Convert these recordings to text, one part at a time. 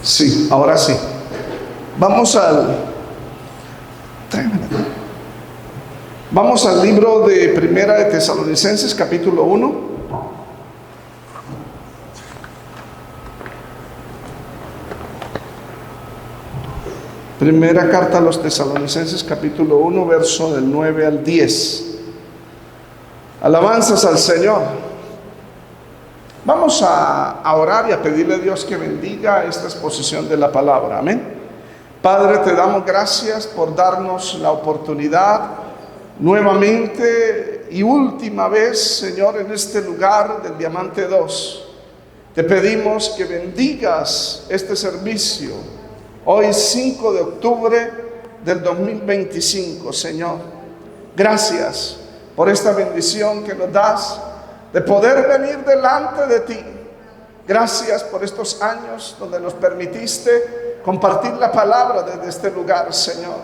Sí, ahora sí. Vamos al libro de Primera de Tesalonicenses, capítulo 1. Primera carta a los Tesalonicenses, capítulo 1, verso del 9 al 10. Alabanzas al Señor. Vamos a orar y a pedirle a Dios que bendiga esta exposición de la palabra. Amén. Padre, te damos gracias por darnos la oportunidad nuevamente y última vez, Señor, en este lugar del Diamante 2. Te pedimos que bendigas este servicio hoy 5 de octubre del 2025, Señor. Gracias por esta bendición que nos das de poder venir delante de ti. Gracias por estos años donde nos permitiste compartir la palabra desde este lugar, Señor.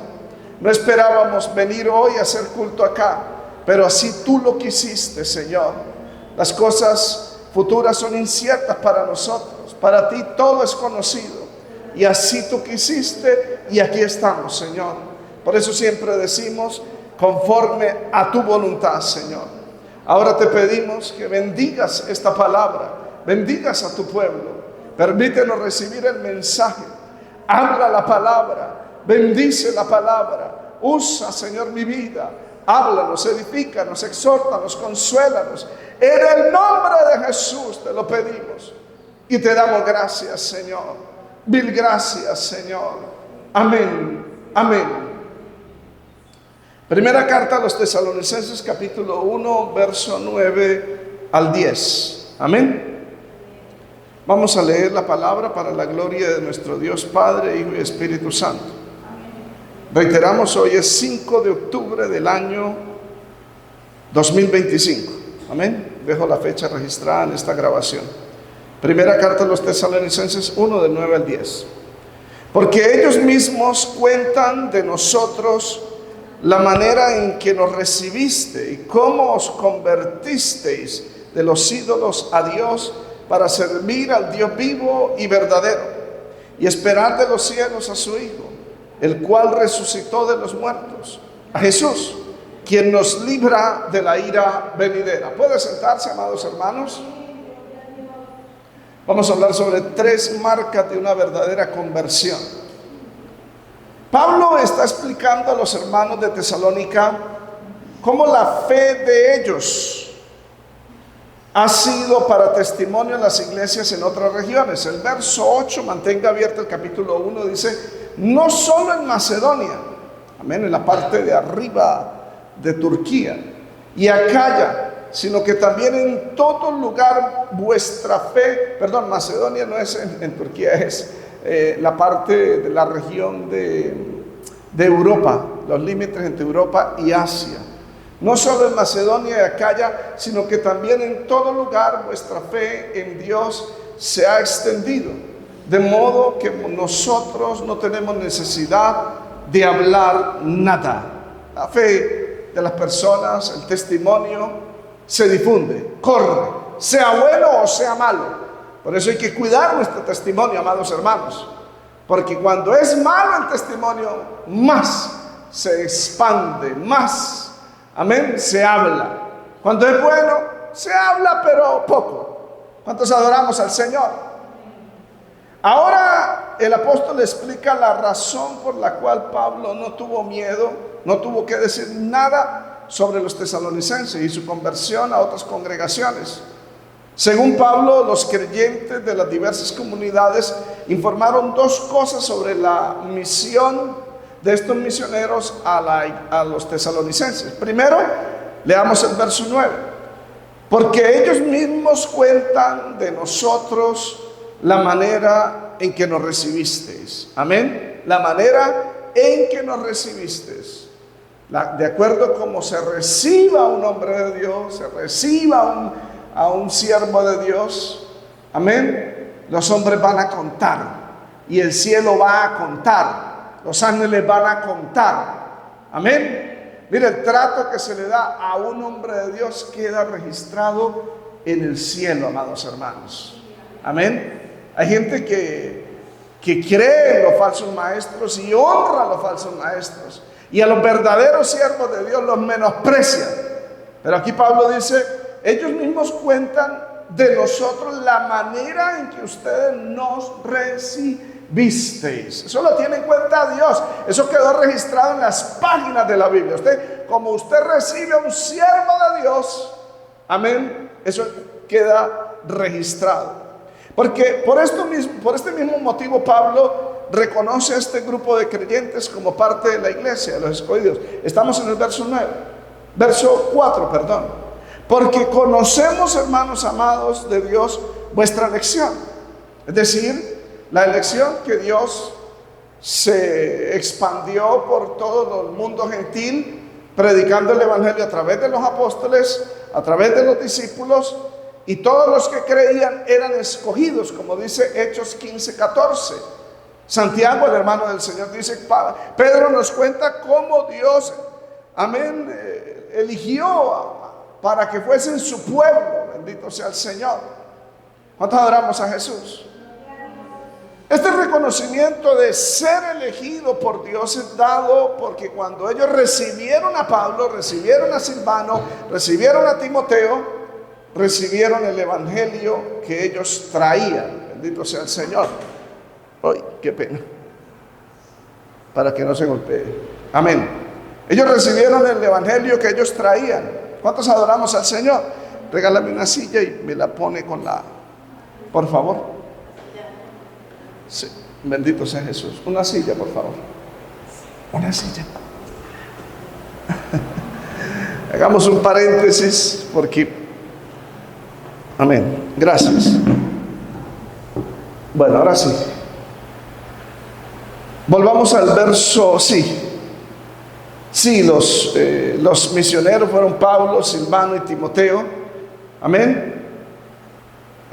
No esperábamos venir hoy a hacer culto acá, pero así tú lo quisiste, Señor. Las cosas futuras son inciertas para nosotros, para ti todo es conocido. Y así tú quisiste y aquí estamos, Señor. Por eso siempre decimos, conforme a tu voluntad, Señor. Ahora te pedimos que bendigas esta palabra, bendigas a tu pueblo. Permítenos recibir el mensaje. Habla la palabra, bendice la palabra. Usa, Señor, mi vida. Háblanos, edifícanos, exhórtanos, consuélanos. En el nombre de Jesús te lo pedimos. Y te damos gracias, Señor. Mil gracias, Señor. Amén. Amén. Primera carta a los Tesalonicenses, capítulo 1, verso 9 al 10. Amén. Vamos a leer la palabra para la gloria de nuestro Dios Padre, Hijo y Espíritu Santo. Reiteramos, hoy es 5 de octubre del año 2025. Amén. Dejo la fecha registrada en esta grabación. Primera carta a los Tesalonicenses 1, del 9 al 10. Porque ellos mismos cuentan de nosotros la manera en que nos recibiste y cómo os convertisteis de los ídolos a Dios para servir al Dios vivo y verdadero y esperar de los cielos a su Hijo, el cual resucitó de los muertos, a Jesús, quien nos libra de la ira venidera. ¿Puede sentarse, amados hermanos? Vamos a hablar sobre 3 marcas de una verdadera conversión. Pablo está explicando a los hermanos de Tesalónica cómo la fe de ellos ha sido para testimonio en las iglesias en otras regiones. El verso 8, mantenga abierto el capítulo 1, dice, no solo en Macedonia, amén, en la parte de arriba de Turquía y Acaya, sino que también en todo lugar vuestra fe, Macedonia no es en Turquía, es la parte de la región de Europa, los límites entre Europa y Asia. No solo en Macedonia y Acaya, sino que también en todo lugar vuestra fe en Dios se ha extendido, de modo que nosotros no tenemos necesidad de hablar nada. La fe de las personas, el testimonio se difunde, corre, sea bueno o sea malo. Por eso hay que cuidar nuestro testimonio, amados hermanos, porque cuando es malo el testimonio, más se expande, más, amén, se habla. Cuando es bueno, se habla, pero poco. ¿Cuántos adoramos al Señor? Ahora el apóstol explica la razón por la cual Pablo no tuvo miedo, no tuvo que decir nada sobre los tesalonicenses y su conversión a otras congregaciones. Según Pablo, los creyentes de las diversas comunidades informaron 2 cosas sobre la misión de estos misioneros a los tesalonicenses. Primero, leamos el verso 9. Porque ellos mismos cuentan de nosotros la manera en que nos recibisteis. Amén. La manera en que nos recibisteis. De acuerdo como se reciba un hombre de Dios, se reciba a un siervo de Dios, amén, los hombres van a contar y el cielo va a contar, los ángeles van a contar, amén. Mire, el trato que se le da a un hombre de Dios queda registrado en el cielo, amados hermanos, amén. Hay gente que que cree en los falsos maestros y honra a los falsos maestros, y a los verdaderos siervos de Dios los menosprecia. Pero aquí Pablo dice, ellos mismos cuentan de nosotros la manera en que ustedes nos recibisteis. Eso lo tiene en cuenta Dios. Eso quedó registrado en las páginas de la Biblia. Como usted recibe a un siervo de Dios, amén, eso queda registrado. Porque por este mismo motivo Pablo reconoce a este grupo de creyentes como parte de la iglesia de los escogidos. Estamos en el verso 4, perdón. Porque conocemos, hermanos amados de Dios, vuestra elección. Es decir, la elección que Dios se expandió por todo el mundo gentil, predicando el evangelio a través de los apóstoles, a través de los discípulos, y todos los que creían eran escogidos, como dice Hechos 15:14. Santiago, el hermano del Señor, dice, Pedro nos cuenta cómo Dios, amén, eligió para que fuesen su pueblo. Bendito sea el Señor. ¿Cuántos adoramos a Jesús? Este reconocimiento de ser elegido por Dios es dado porque cuando ellos recibieron a Pablo, recibieron a Silvano, recibieron a Timoteo, recibieron el evangelio que ellos traían. Bendito sea el Señor. Ay, qué pena. Para que no se golpee. Amén. Ellos recibieron el evangelio que ellos traían. ¿Cuántos adoramos al Señor? Regálame una silla y me la pone con la... Por favor. Sí, bendito sea Jesús. Una silla, por favor. Una silla. Hagamos un paréntesis porque... Amén. Gracias. Bueno, ahora sí. Volvamos al verso, Sí, los misioneros fueron Pablo, Silvano y Timoteo. Amén.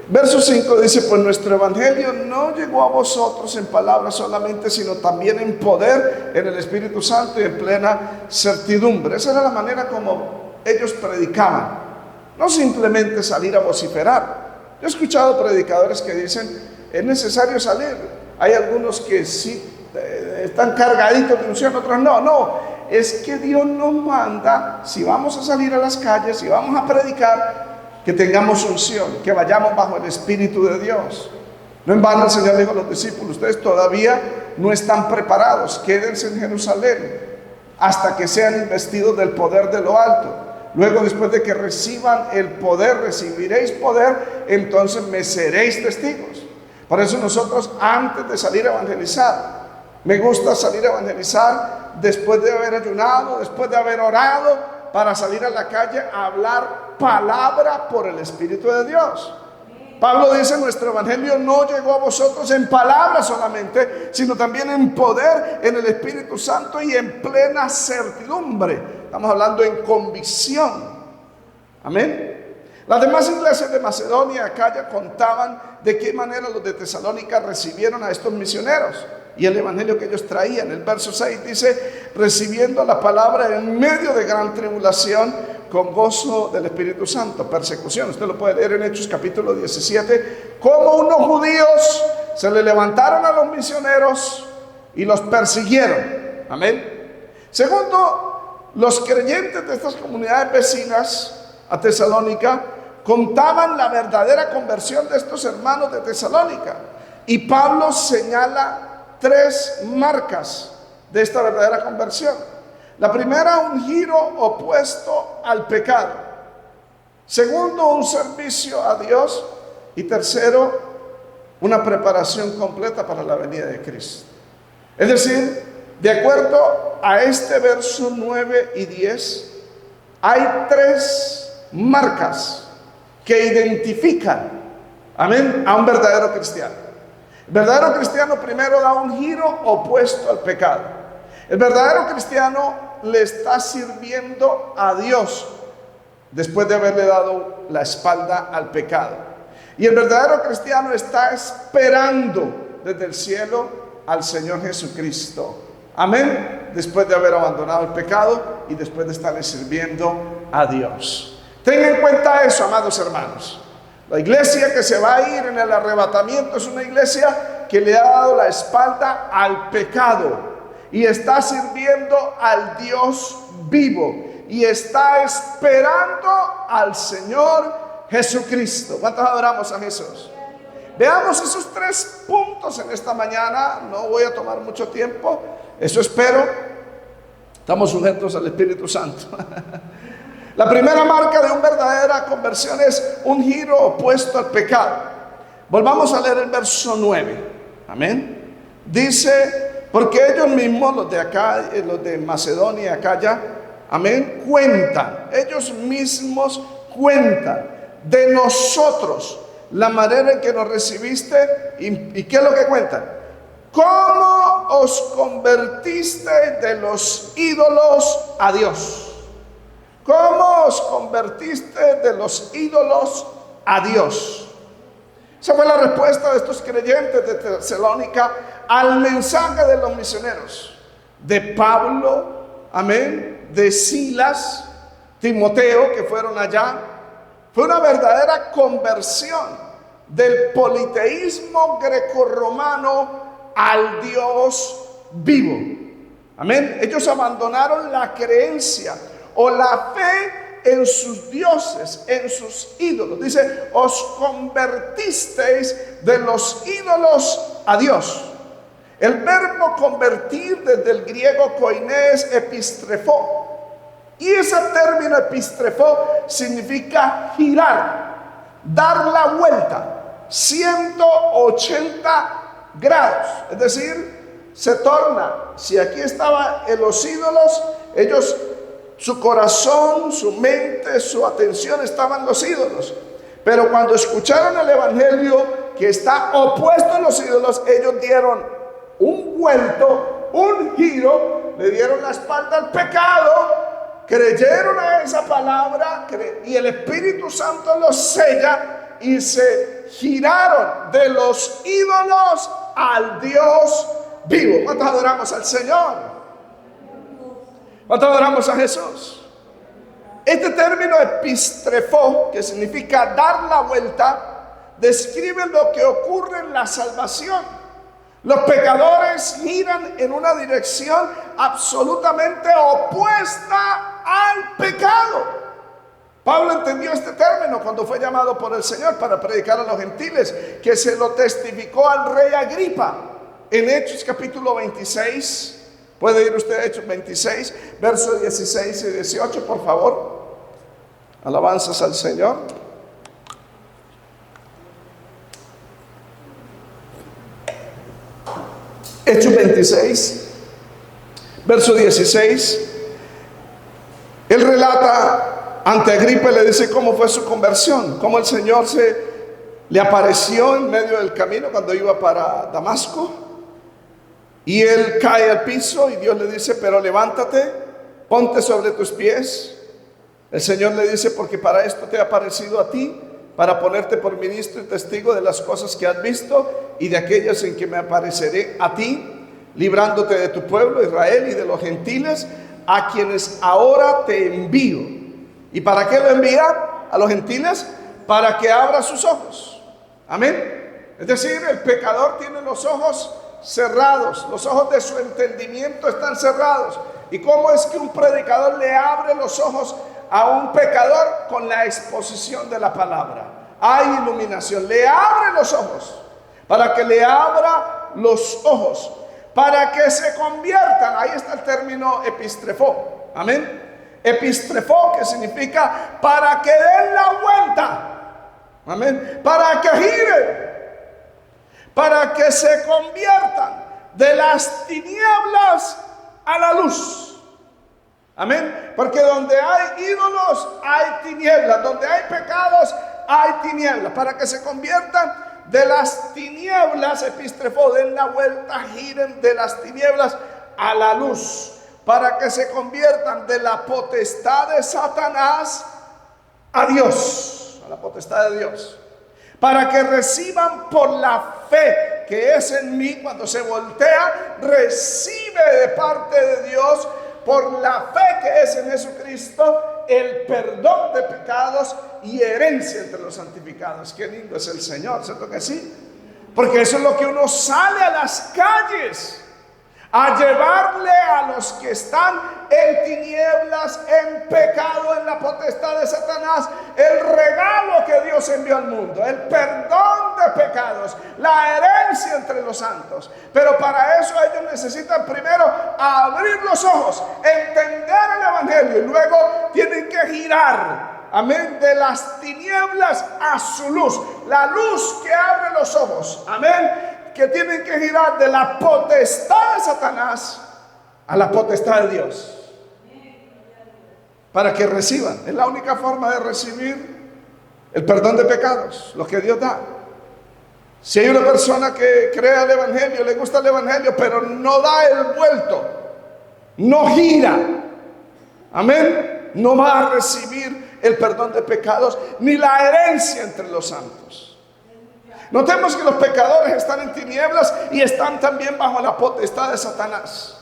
Verso 5 dice, pues nuestro evangelio no llegó a vosotros en palabras solamente, sino también en poder, en el Espíritu Santo y en plena certidumbre. Esa era la manera como ellos predicaban. No simplemente salir a vociferar. Yo he escuchado predicadores que dicen, es necesario salir. Hay algunos que sí están cargaditos de unción, otros no. Es que Dios nos manda, si vamos a salir a las calles, si vamos a predicar, que tengamos unción, que vayamos bajo el Espíritu de Dios. No en vano el Señor dijo a los discípulos, ustedes todavía no están preparados, quédense en Jerusalén hasta que sean investidos del poder de lo alto. Luego, después de que reciban el poder, recibiréis poder, entonces me seréis testigos. Por eso nosotros, antes de salir a evangelizar, me gusta salir a evangelizar después de haber ayunado, después de haber orado, para salir a la calle a hablar palabra por el Espíritu de Dios. Pablo dice, nuestro evangelio no llegó a vosotros en palabra solamente, sino también en poder, en el Espíritu Santo y en plena certidumbre. Estamos hablando en convicción. Amén. Las demás iglesias de Macedonia y Acaya contaban de qué manera los de Tesalónica recibieron a estos misioneros y el evangelio que ellos traían. El verso 6 dice, recibiendo la palabra en medio de gran tribulación, con gozo del Espíritu Santo, persecución. Usted lo puede leer en Hechos capítulo 17, como unos judíos se le levantaron a los misioneros y los persiguieron. Amén. Segundo, los creyentes de estas comunidades vecinas a Tesalónica contaban la verdadera conversión de estos hermanos de Tesalónica, y Pablo señala 3 marcas de esta verdadera conversión. La primera, un giro opuesto al pecado. Segundo, un servicio a Dios. Y tercero, una preparación completa para la venida de Cristo. Es decir, de acuerdo a este verso 9 y 10, hay 3 marcas que identifican, amén, a un verdadero cristiano. El verdadero cristiano primero da un giro opuesto al pecado. El verdadero cristiano le está sirviendo a Dios después de haberle dado la espalda al pecado. Y el verdadero cristiano está esperando desde el cielo al Señor Jesucristo. Amén. Después de haber abandonado el pecado y después de estarle sirviendo a Dios. Tengan en cuenta eso, amados hermanos. La iglesia que se va a ir en el arrebatamiento es una iglesia que le ha dado la espalda al pecado y está sirviendo al Dios vivo y está esperando al Señor Jesucristo. ¿Cuántos adoramos a Jesús? Veamos esos 3 puntos en esta mañana. No voy a tomar mucho tiempo, eso espero. Estamos sujetos al Espíritu Santo. La primera marca de una verdadera conversión es un giro opuesto al pecado. Volvamos a leer el verso 9. Amén. Dice, porque ellos mismos, los de acá, los de Macedonia, acá ya, amén, cuentan, ellos mismos cuentan de nosotros la manera en que nos recibiste. ¿Y qué es lo que cuentan? ¿Cómo os convertiste de los ídolos a Dios? ¿Cómo os convertiste de los ídolos a Dios? Esa fue la respuesta de estos creyentes de Tesalónica al mensaje de los misioneros, de Pablo, amén, de Silas, Timoteo, que fueron allá. Fue una verdadera conversión del politeísmo grecorromano al Dios vivo. Amén. Ellos abandonaron la creencia o la fe en sus dioses, en sus ídolos. Dice, os convertisteis de los ídolos a Dios. El verbo convertir desde el griego koiné es epistrefó. Y ese término epistrefó significa girar, dar la vuelta 180 grados. Es decir, se torna, si aquí estaban los ídolos, ellos, su corazón, su mente, su atención estaban en los ídolos. Pero cuando escucharon el evangelio que está opuesto a los ídolos, ellos dieron un vuelto, un giro, le dieron la espalda al pecado, creyeron a esa palabra y el Espíritu Santo los sella y se giraron de los ídolos al Dios vivo. ¿Cuántos adoramos al Señor? ¿Cuántos adoramos a Jesús? Este término epistrefó, que significa dar la vuelta, describe lo que ocurre en la salvación. Los pecadores giran en una dirección absolutamente opuesta al pecado. Pablo entendió este término cuando fue llamado por el Señor para predicar a los gentiles, que se lo testificó al rey Agripa en Hechos capítulo 26. Puede ir usted a Hechos 26, versos 16 y 18, por favor. Alabanzas al Señor. Hechos 26, verso 16. Él relata ante Agripa y le dice cómo fue su conversión, cómo el Señor le apareció en medio del camino cuando iba para Damasco. Y él cae al piso y Dios le dice, pero levántate, ponte sobre tus pies. El Señor le dice, porque para esto te ha aparecido a ti, para ponerte por ministro y testigo de las cosas que has visto y de aquellas en que me apareceré a ti, librándote de tu pueblo Israel y de los gentiles, a quienes ahora te envío. ¿Y para qué lo envía a los gentiles? Para que abra sus ojos. Amén. Es decir, el pecador tiene los ojos cerrados, los ojos de su entendimiento están cerrados. ¿Y cómo es que un predicador le abre los ojos a un pecador? Con la exposición de la palabra. Hay iluminación, le abre los ojos, para que le abra los ojos, para que se conviertan. Ahí está el término epistrefó. Amén. Epistrefó, que significa para que den la vuelta. Amén. Para que giren, para que se conviertan de las tinieblas a la luz. Amén. Porque donde hay ídolos hay tinieblas, donde hay pecados hay tinieblas. Para que se conviertan de las tinieblas, epistrefó, den la vuelta, giren de las tinieblas a la luz. Para que se conviertan de la potestad de Satanás a Dios, a la potestad de Dios. Para que reciban por la fe que es en mí. Cuando se voltea, recibe de parte de Dios, por la fe que es en Jesucristo, el perdón de pecados y herencia entre los santificados. Qué lindo es el Señor, ¿cierto que sí? Porque eso es lo que uno sale a las calles, a llevarle a los que están en tinieblas, en pecado, en la potestad de Satanás, el regalo que Dios envió al mundo, el perdón de pecados, la herencia entre los santos. Pero para eso ellos necesitan primero abrir los ojos, entender el evangelio, y luego tienen que girar, amén, de las tinieblas a su luz, la luz que abre los ojos, amén, que tienen que girar de la potestad de Satanás a la potestad de Dios, para que reciban. Es la única forma de recibir el perdón de pecados, lo que Dios da. Si hay una persona que crea el evangelio, le gusta el evangelio, pero no da el vuelto, no gira, amén, no va a recibir el perdón de pecados ni la herencia entre los santos. Notemos que los pecadores están en tinieblas y están también bajo la potestad de Satanás.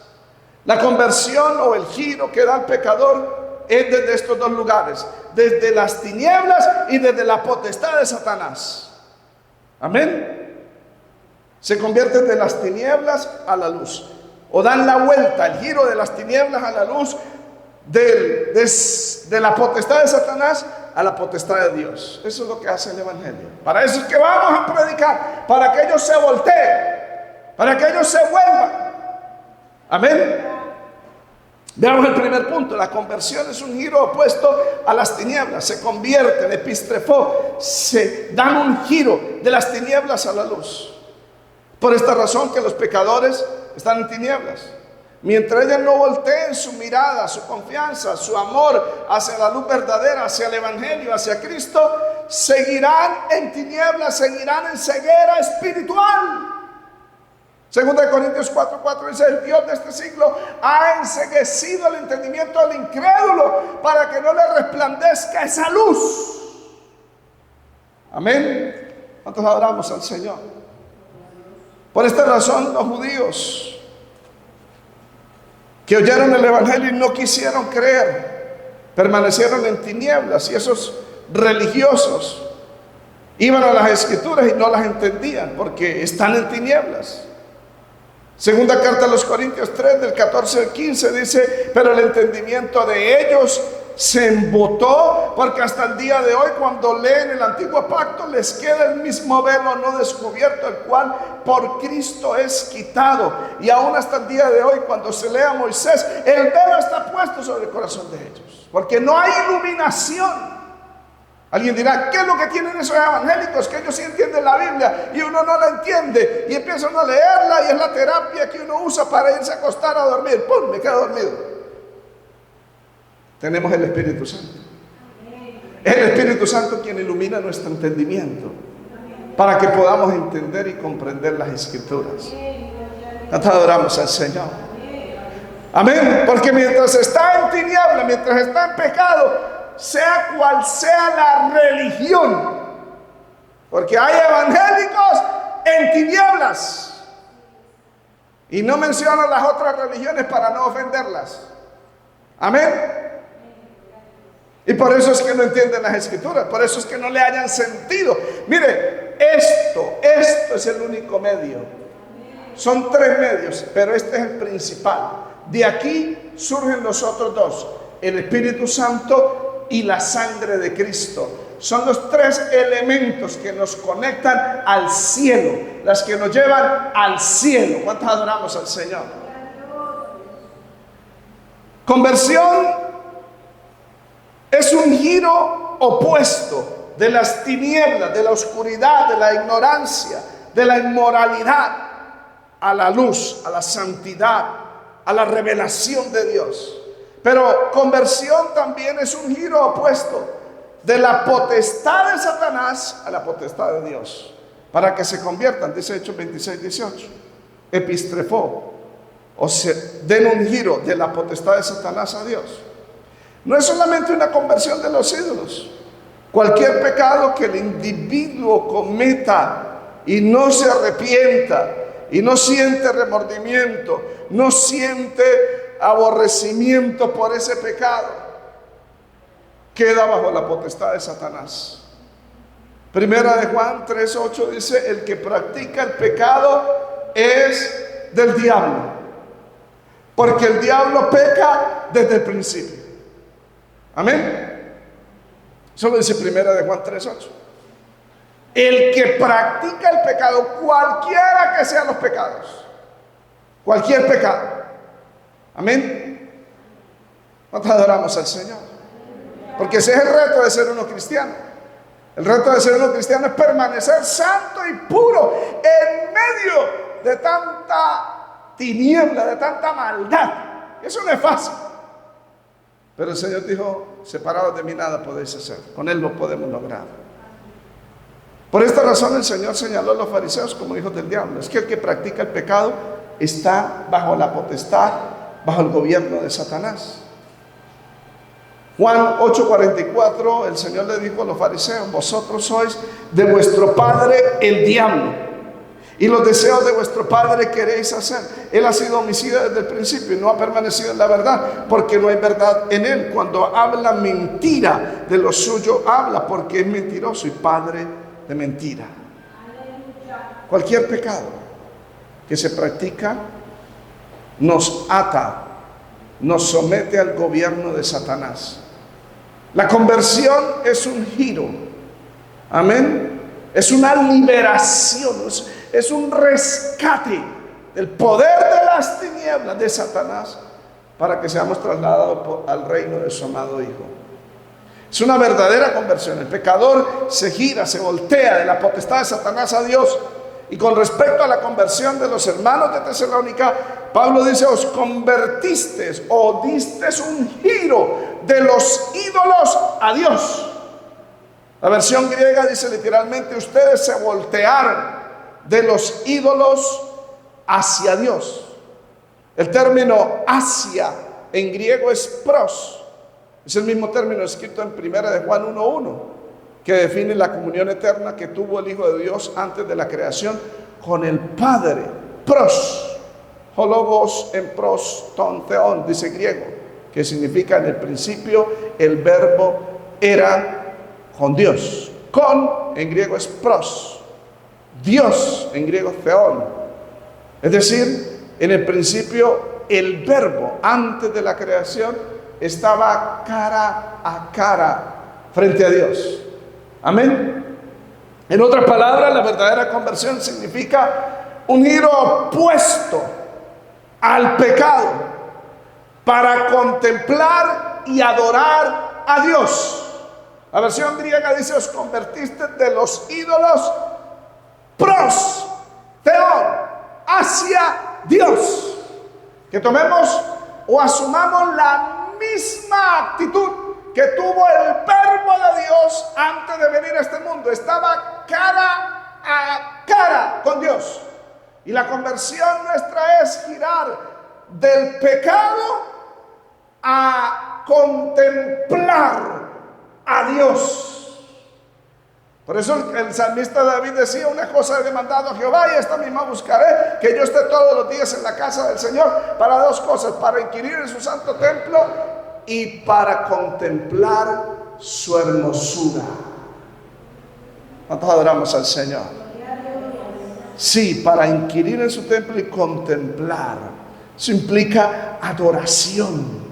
La conversión o el giro que da el pecador es desde estos dos lugares, desde las tinieblas y desde la potestad de Satanás. Amén. Se convierten de las tinieblas a la luz, o dan la vuelta, el giro de las tinieblas a la luz, de la potestad de Satanás a la potestad de Dios. Eso es lo que hace el evangelio. Para eso es que vamos a predicar, para que ellos se volteen, para que ellos se vuelvan. Amén. Veamos el primer punto. La conversión es un giro opuesto a las tinieblas. Se convierten, epistrefó, se dan un giro de las tinieblas a la luz. Por esta razón que los pecadores están en tinieblas. Mientras ellos no volteen su mirada, su confianza, su amor hacia la luz verdadera, hacia el evangelio, hacia Cristo, seguirán en tinieblas, seguirán en ceguera espiritual. 2 Corintios 4:4 dice: el Dios de este siglo ha enceguecido el entendimiento del incrédulo para que no le resplandezca esa luz. Amén. ¿Cuántos adoramos al Señor? Por esta razón los judíos que oyeron el evangelio y no quisieron creer, permanecieron en tinieblas, y esos religiosos iban a las escrituras y no las entendían porque están en tinieblas. Segunda carta a los Corintios 3, del 14 al 15 dice: pero el entendimiento de ellos se embotó, porque hasta el día de hoy, cuando leen el antiguo pacto, les queda el mismo velo no descubierto, el cual por Cristo es quitado. Y aún hasta el día de hoy, cuando se lee a Moisés, el velo está puesto sobre el corazón de ellos, porque no hay iluminación. Alguien dirá: ¿qué es lo que tienen esos evangélicos? Que ellos sí entienden la Biblia y uno no la entiende, y empieza uno a leerla, y es la terapia que uno usa para irse a acostar a dormir. ¡Pum! Me quedo dormido. Tenemos el Espíritu Santo. Es el Espíritu Santo quien ilumina nuestro entendimiento para que podamos entender y comprender las Escrituras. Nosotros adoramos al Señor. Amén. Porque mientras está en tiniebla, mientras está en pecado, sea cual sea la religión, porque hay evangélicos en tinieblas, y no menciono las otras religiones para no ofenderlas. Amén. Y por eso es que no entienden las escrituras, por eso es que no le hayan sentido. Mire, esto es el único medio. Son tres medios, pero este es el principal. De aquí surgen los otros dos: el Espíritu Santo y la sangre de Cristo. Son los tres elementos que nos conectan al cielo, las que nos llevan al cielo. ¿Cuántos adoramos al Señor? Conversión es un giro opuesto de las tinieblas, de la oscuridad, de la ignorancia, de la inmoralidad, a la luz, a la santidad, a la revelación de Dios. Pero conversión también es un giro opuesto de la potestad de Satanás a la potestad de Dios, para que se conviertan, dice Hechos 26:18, epistrefó, o se den un giro de la potestad de Satanás a Dios. No es solamente una conversión de los ídolos. Cualquier pecado que el individuo cometa y no se arrepienta y no siente remordimiento, no siente aborrecimiento por ese pecado, queda bajo la potestad de Satanás. Primera de Juan 3:8 dice: el que practica el pecado es del diablo, porque el diablo peca desde el principio. Amén. Eso lo dice Primera de Juan 3:8. El que practica el pecado, cualquiera que sean los pecados, cualquier pecado. Amén. ¿Cuántos adoramos al Señor? Porque ese es el reto de ser uno cristiano. El reto de ser uno cristiano es permanecer santo y puro en medio de tanta tiniebla, de tanta maldad. Eso no es fácil. Pero el Señor dijo: separados de mí nada podéis hacer. Con Él lo podemos lograr. Por esta razón el Señor señaló a los fariseos como hijos del diablo. Es que el que practica el pecado está bajo la potestad, bajo el gobierno de Satanás. Juan 8:44, el Señor le dijo a los fariseos: vosotros sois de vuestro padre el diablo, y los deseos de vuestro padre queréis hacer. Él ha sido homicida desde el principio y no ha permanecido en la verdad, porque no hay verdad en él. Cuando habla mentira, de lo suyo habla, porque es mentiroso y padre de mentira. Cualquier pecado que se practica nos ata, nos somete al gobierno de Satanás. La conversión es un giro, amén, es una liberación, es un rescate del poder de las tinieblas de Satanás para que seamos trasladados al reino de su amado Hijo. Es una verdadera conversión. El pecador se gira, se voltea de la potestad de Satanás a Dios. Y con respecto a la conversión de los hermanos de Tesalónica, Pablo dice: os convertisteis o disteis un giro de los ídolos a Dios. La versión griega dice literalmente: ustedes se voltearon de los ídolos hacia Dios. El término hacia en griego es pros. Es el mismo término escrito en Primera de Juan 1:1, que define la comunión eterna que tuvo el Hijo de Dios antes de la creación con el Padre. Pros, hologos en pros, ton, theon, dice griego, que significa: en el principio el verbo era con Dios. Con en griego es pros, Dios en griego theon. Es decir, en el principio el verbo antes de la creación estaba cara a cara frente a Dios. Amén. En otras palabras, la verdadera conversión significa un giro opuesto al pecado para contemplar y adorar a Dios. La versión griega dice: os convertiste de los ídolos pros, theon, hacia Dios. Que tomemos o asumamos la misma actitud que tuvo el verbo de Dios antes de venir a este mundo. Estaba cara a cara con Dios. Y la conversión nuestra es girar del pecado a contemplar a Dios. Por eso el salmista David decía: una cosa he demandado a Jehová y esta misma buscaré, que yo esté todos los días en la casa del Señor, para dos cosas: para inquirir en su santo templo y para contemplar su hermosura. ¿Cuántos adoramos al Señor? Sí, para inquirir en su templo y contemplar. Eso implica adoración.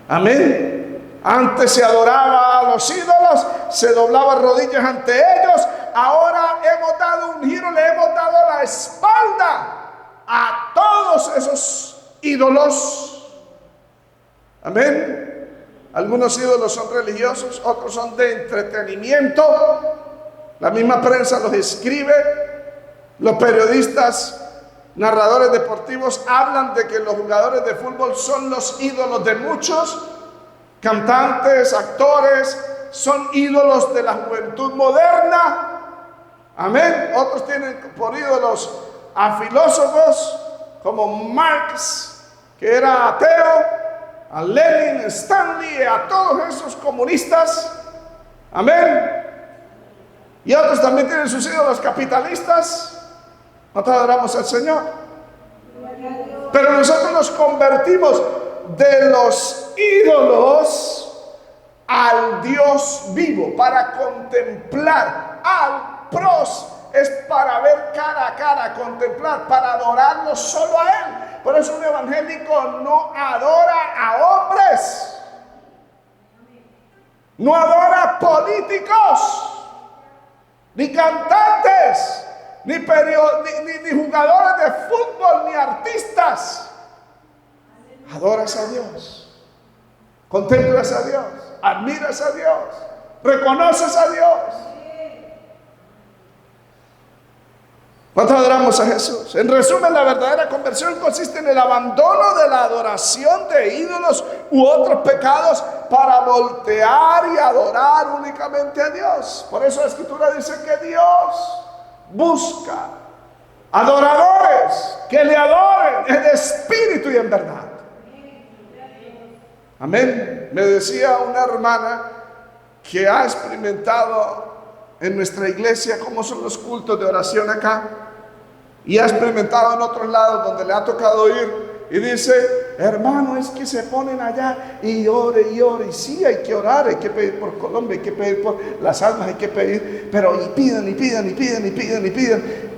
Amén. Antes se adoraba a los ídolos, se doblaba rodillas ante ellos. Ahora hemos dado un giro, le hemos dado la espalda a todos esos ídolos. Amén. Algunos ídolos son religiosos, otros son de entretenimiento. La misma prensa los escribe. Los periodistas, narradores deportivos hablan de que los jugadores de fútbol son los ídolos de muchos. Cantantes, actores, son ídolos de la juventud moderna. Amén. Otros tienen por ídolos a filósofos como Marx, que era ateo, a Lenin, Stanley, a todos esos comunistas. Amén. Y otros también tienen sus ídolos capitalistas. Nosotros adoramos al Señor. Pero nosotros nos convertimos de los ídolos al Dios vivo para contemplar al pros, es para ver cara a cara, contemplar, para adorarlo solo a Él. Por eso un evangélico no adora a hombres, no adora a políticos, ni cantantes, ni jugadores de fútbol, ni artistas. Adoras a Dios, contemplas a Dios, admiras a Dios, reconoces a Dios. ¿Cuánto adoramos a Jesús? En resumen, la verdadera conversión consiste en el abandono de la adoración de ídolos u otros pecados para voltear y adorar únicamente a Dios. Por eso la Escritura dice que Dios busca adoradores que le adoren en espíritu y en verdad. Amén. Me decía una hermana que ha experimentado en nuestra iglesia cómo son los cultos de oración acá, y ha experimentado en otros lados donde le ha tocado ir, y dice: hermano, es que se ponen allá y ore, y sí, hay que orar, hay que pedir por Colombia, hay que pedir por las almas, hay que pedir, pero y piden,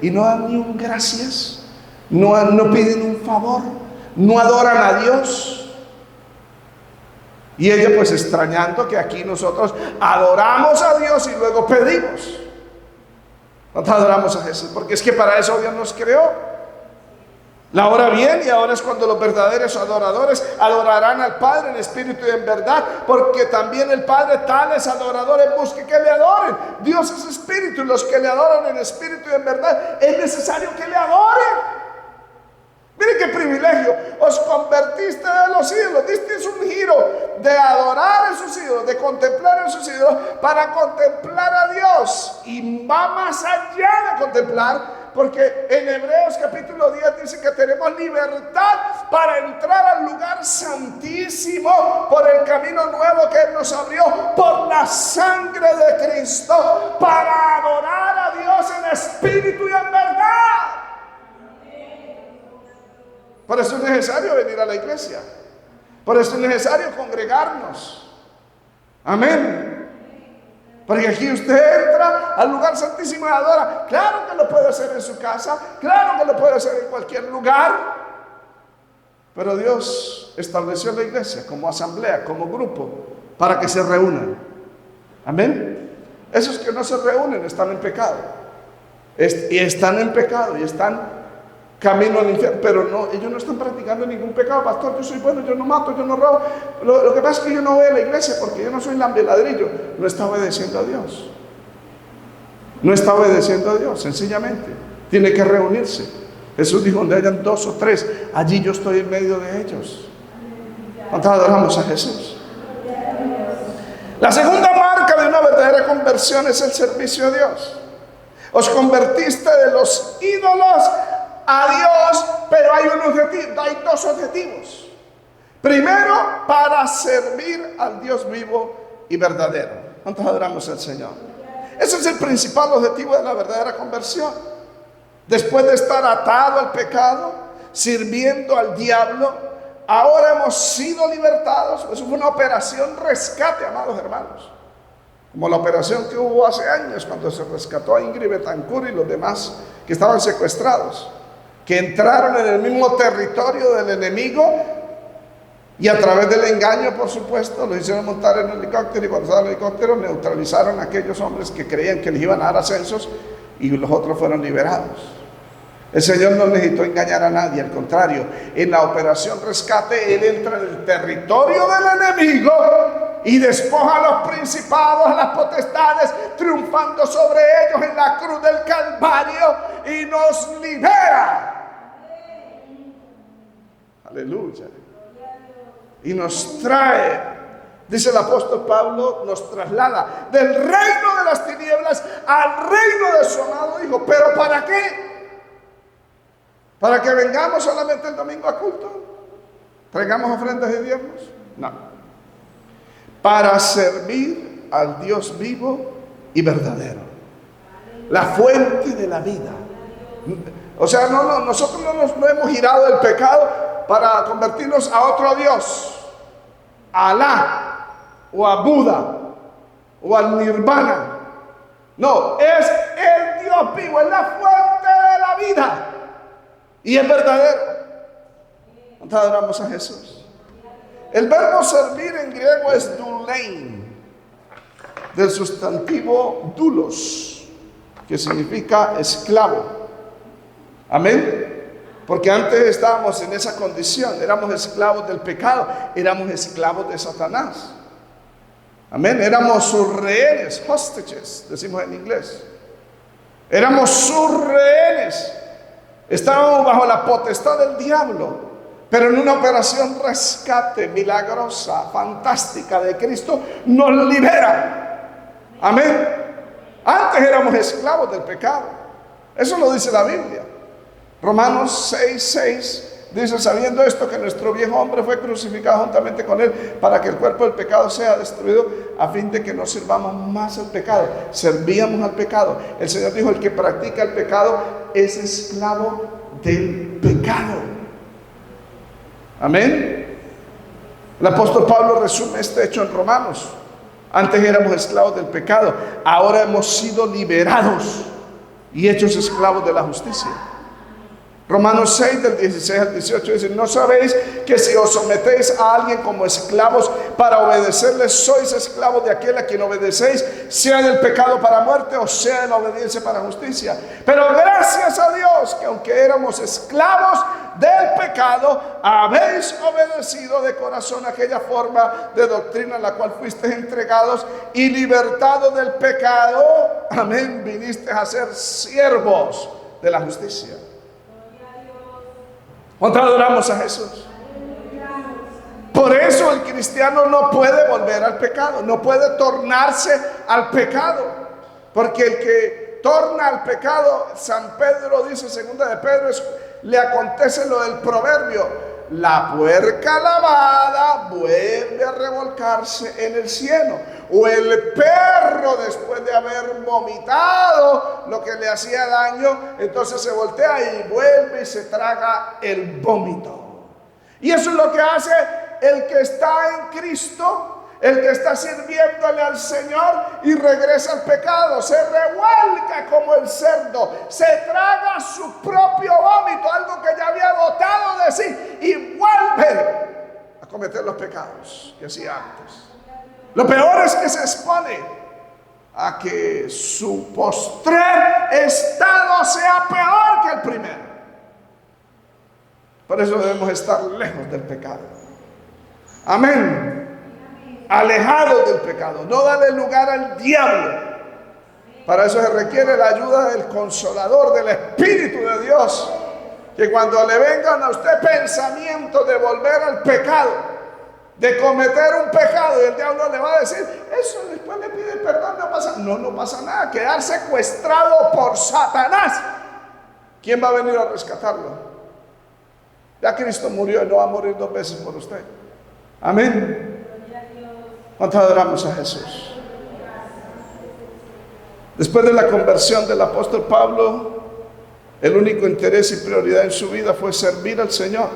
y no dan ni un gracias, no piden un favor, no adoran a Dios. Y ella pues extrañando que aquí nosotros adoramos a Dios y luego pedimos. No adoramos a Jesús, porque es que para eso Dios nos creó. La hora viene y ahora es cuando los verdaderos adoradores adorarán al Padre en espíritu y en verdad, porque también el Padre tales adoradores busque que le adoren. Dios es espíritu, y los que le adoran en espíritu y en verdad es necesario que le adoren. Miren qué privilegio, os convertiste de los ídolos, diste un giro de adorar a esos ídolos, de contemplar a esos ídolos, para contemplar a Dios. Y va más allá de contemplar, porque en Hebreos capítulo 10 dice que tenemos libertad para entrar al lugar santísimo por el camino nuevo que Él nos abrió, por la sangre de Cristo, para adorar a Dios en espíritu y en verdad. Por eso es necesario venir a la iglesia. Por eso es necesario congregarnos. Amén. Porque aquí usted entra al lugar santísimo y adora. Claro que lo puede hacer en su casa, claro que lo puede hacer en cualquier lugar, pero Dios estableció la iglesia como asamblea, como grupo, para que se reúnan. Amén. Esos que no se reúnen están en pecado. Y están en pecado y están camino al infierno, pero no, ellos no están practicando ningún pecado. Pastor, yo soy bueno, yo no mato, yo no robo. Lo que pasa es que yo no voy a la iglesia porque yo no soy lambeladrillo. No está obedeciendo a Dios. No está obedeciendo a Dios, sencillamente. Tiene que reunirse. Jesús dijo: donde hayan 2 o 3, allí yo estoy en medio de ellos. ¿Cuántos adoramos a Jesús? La segunda marca de una verdadera conversión es el servicio a Dios. Os convertiste de los ídolos a Dios, pero hay dos objetivos. Primero, para servir al Dios vivo y verdadero. ¿Cuántos adoramos al Señor? Ese es el principal objetivo de la verdadera conversión. Después de estar atado al pecado, sirviendo al diablo, ahora hemos sido libertados. Eso fue una operación rescate, amados hermanos, como la operación que hubo hace años cuando se rescató a Ingrid Betancourt y los demás que estaban secuestrados, que entraron en el mismo territorio del enemigo y a través del engaño, por supuesto, los hicieron montar en un helicóptero, y cuando estaban en el helicóptero neutralizaron a aquellos hombres que creían que les iban a dar ascensos, y los otros fueron liberados. El Señor no necesitó engañar a nadie, al contrario, en la operación rescate Él entra en el territorio del enemigo y despoja a los principados, a las potestades, triunfando sobre ellos en la cruz del Calvario, y nos libera. Aleluya. Y nos trae, dice el apóstol Pablo, nos traslada del reino de las tinieblas al reino de su amado Hijo. ¿Pero para qué? ¿Para que vengamos solamente el domingo a culto? ¿Traigamos ofrendas y diezmos? No. Para servir al Dios vivo y verdadero, la fuente de la vida. O sea, nosotros no hemos girado del pecado para convertirnos a otro Dios, a Alá, o a Buda, o al Nirvana. No, es el Dios vivo, es la fuente de la vida. Y es verdadero. ¿Cuánto adoramos a Jesús? El verbo servir en griego es doulein, del sustantivo doulos, que significa esclavo. Amén. Porque antes estábamos en esa condición, éramos esclavos del pecado, éramos esclavos de Satanás. Amén, éramos sus rehenes, hostages, decimos en inglés. Éramos sus rehenes. Estábamos bajo la potestad del diablo, pero en una operación rescate milagrosa, fantástica de Cristo, nos libera. Amén. Antes éramos esclavos del pecado. Eso lo dice la Biblia. Romanos 6:6 dice: sabiendo esto, que nuestro viejo hombre fue crucificado juntamente con él, para que el cuerpo del pecado sea destruido, a fin de que no sirvamos más al pecado. Servíamos al pecado. El Señor dijo: el que practica el pecado es esclavo del pecado. Amén. El apóstol Pablo resume este hecho en Romanos. Antes éramos esclavos del pecado, ahora hemos sido liberados y hechos esclavos de la justicia. Romanos 6 del 16 al 18 dice: ¿no sabéis que si os sometéis a alguien como esclavos para obedecerle, sois esclavos de aquel a quien obedecéis, sea del pecado para muerte o sea de la obediencia para justicia? Pero gracias a Dios que aunque éramos esclavos del pecado, habéis obedecido de corazón aquella forma de doctrina en la cual fuisteis entregados, y libertados del pecado, amén, viniste a ser siervos de la justicia. ¿Cuánto adoramos a Jesús? Por eso el cristiano no puede volver al pecado, no puede tornarse al pecado, porque el que torna al pecado, San Pedro dice, segunda de Pedro, le acontece lo del proverbio: la puerca lavada vuelve a revolcarse en el cieno, o el perro después de haber vomitado lo que le hacía daño, entonces se voltea y vuelve y se traga el vómito. Y eso es lo que hace el que está en Cristo, el que está sirviéndole al Señor y regresa al pecado. Se revuelca como el cerdo, se traga su propio vómito, algo que ya había botado de sí, y vuelve a cometer los pecados que hacía antes. Lo peor es que se expone a que su postrer estado sea peor que el primero. Por eso debemos estar lejos del pecado. Amén. Alejados del pecado, no darle lugar al diablo. Para eso se requiere la ayuda del Consolador, del Espíritu de Dios, que cuando le vengan a usted pensamientos de volver al pecado, de cometer un pecado, y el diablo le va a decir eso, después le pide perdón, no pasa nada, quedar secuestrado por Satanás. ¿Quién va a venir a rescatarlo? Ya Cristo murió y no va a morir dos veces por usted. Amén. ¿Cuánto adoramos a Jesús? Después de la conversión del apóstol Pablo, el único interés y prioridad en su vida fue servir al Señor.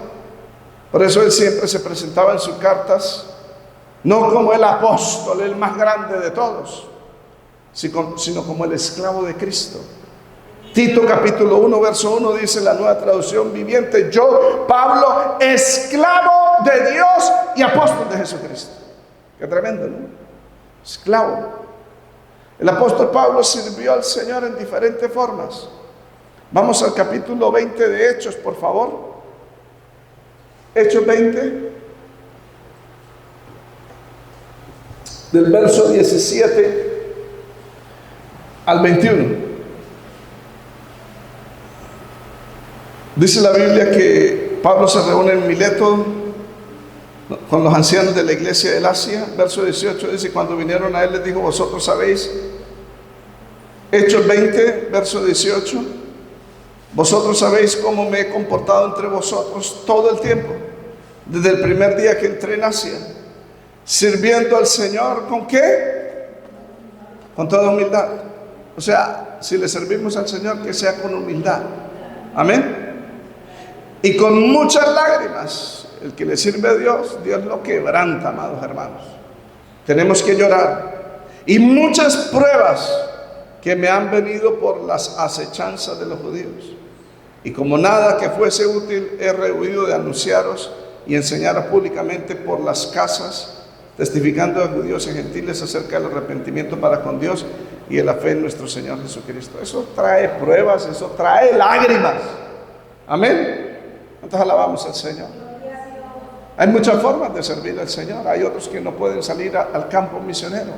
Por eso él siempre se presentaba en sus cartas no como el apóstol, el más grande de todos, sino como el esclavo de Cristo. Tito capítulo 1 verso 1 dice la Nueva Traducción Viviente: yo, Pablo, esclavo de Dios y apóstol de Jesucristo. Qué tremendo, ¿no? Esclavo. El apóstol Pablo sirvió al Señor en diferentes formas. Vamos al capítulo 20 de Hechos, por favor. Hechos 20, del verso 17 al 21. Dice la Biblia que Pablo se reúne en Mileto con los ancianos de la iglesia del Asia. Verso 18 dice: cuando vinieron a él les dijo: vosotros sabéis. Hechos 20, verso 18: vosotros sabéis cómo me he comportado entre vosotros todo el tiempo, desde el primer día que entré en Asia, sirviendo al Señor. ¿Con qué? Con toda humildad. O sea, si le servimos al Señor, que sea con humildad. Amén. Y con muchas lágrimas. El que le sirve a Dios, Dios lo quebranta, amados hermanos. Tenemos que llorar. Y muchas pruebas que me han venido por las acechanzas de los judíos. Y como nada que fuese útil, he rehuido de anunciaros y enseñaros públicamente por las casas, testificando a judíos y gentiles acerca del arrepentimiento para con Dios y de la fe en nuestro Señor Jesucristo. Eso trae pruebas, eso trae lágrimas. Amén. Entonces alabamos al Señor. Hay muchas formas de servir al Señor. Hay otros que no pueden salir al campo misionero.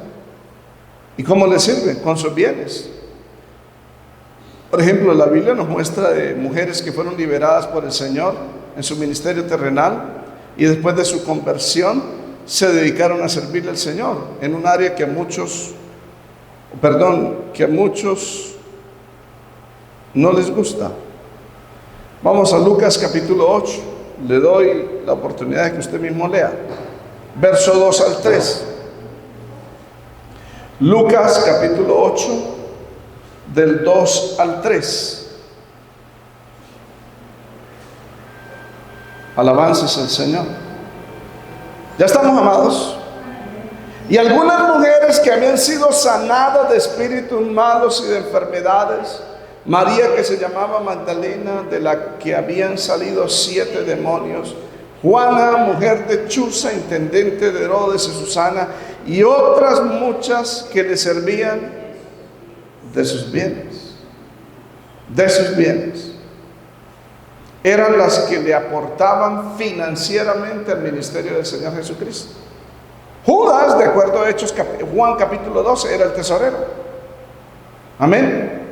¿Y cómo les sirven? Con sus bienes. Por ejemplo, la Biblia nos muestra de mujeres que fueron liberadas por el Señor en su ministerio terrenal y después de su conversión se dedicaron a servirle al Señor en un área que a muchos no les gusta. Vamos a Lucas capítulo 8. Le doy la oportunidad de que usted mismo lea. Verso 2 al 3. Lucas capítulo 8, del 2 al 3. Alabanzas al Señor. ¿Ya estamos, amados? Y algunas mujeres que habían sido sanadas de espíritus malos y de enfermedades, María, que se llamaba Magdalena, de la que habían salido 7 demonios, Juana, mujer de Chuza, intendente de Herodes, y Susana, y otras muchas que le servían de sus bienes. De sus bienes. Eran las que le aportaban financieramente al ministerio del Señor Jesucristo. Judas, de acuerdo a Hechos, Juan capítulo 12, era el tesorero. Amén.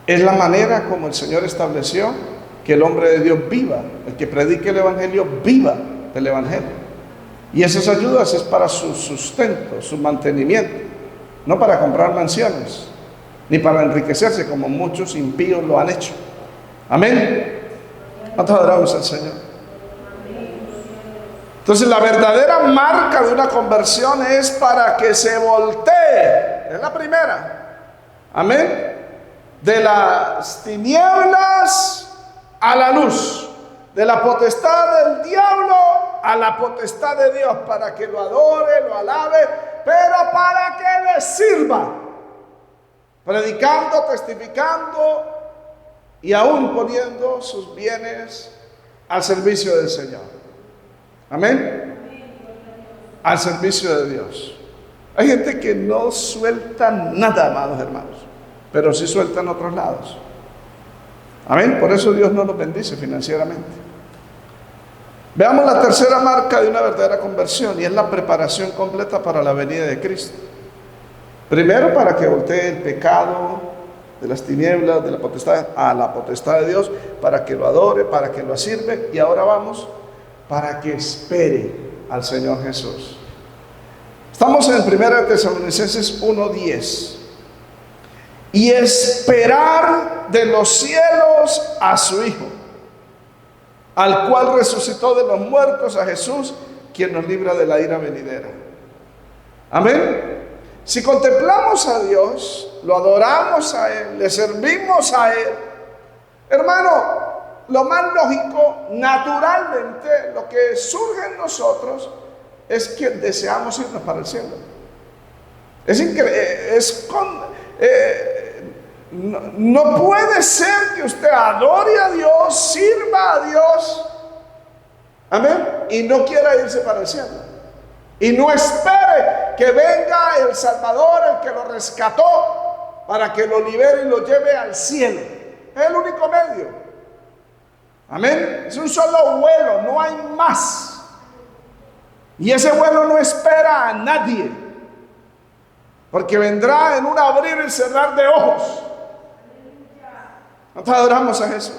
Es la manera como el Señor estableció que el hombre de Dios viva, el que predique el Evangelio, viva del Evangelio. Y esas ayudas es para su sustento, su mantenimiento, no para comprar mansiones, ni para enriquecerse como muchos impíos lo han hecho. Amén. ¿Cuántos adoramos al Señor? Entonces la verdadera marca de una conversión es para que se voltee. Es la primera. Amén. De las tinieblas a la luz, de la potestad del diablo a la potestad de Dios, para que lo adore, lo alabe, pero para que le sirva, predicando, testificando y aún poniendo sus bienes al servicio del Señor. Amén. Al servicio de Dios. Hay gente que no suelta nada, amados hermanos, pero sí suelta en otros lados. Amén. Por eso Dios no los bendice financieramente. Veamos la tercera marca de una verdadera conversión, y es la preparación completa para la venida de Cristo. Primero, para que voltee el pecado de las tinieblas, de la potestad, a la potestad de Dios, para que lo adore, para que lo sirve. Y ahora vamos, para que espere al Señor Jesús. Estamos en 1 Tesalonicenses 1:10. Y esperar de los cielos a su Hijo, al cual resucitó de los muertos, a Jesús, quien nos libra de la ira venidera. Amén. Si contemplamos a Dios, lo adoramos a Él, le servimos a Él, hermano, lo más lógico, naturalmente, lo que surge en nosotros es que deseamos irnos para el cielo. Es increíble, no puede ser que usted adore a Dios, sirva a Dios, amén, y no quiera irse para el cielo, y no espere que venga el Salvador, el que lo rescató, para que lo libere y lo lleve al cielo. Es el único medio. Amén. Es un solo vuelo, no hay más. Y ese vuelo no espera a nadie, porque vendrá en un abrir y cerrar de ojos. Nosotros adoramos a Jesús,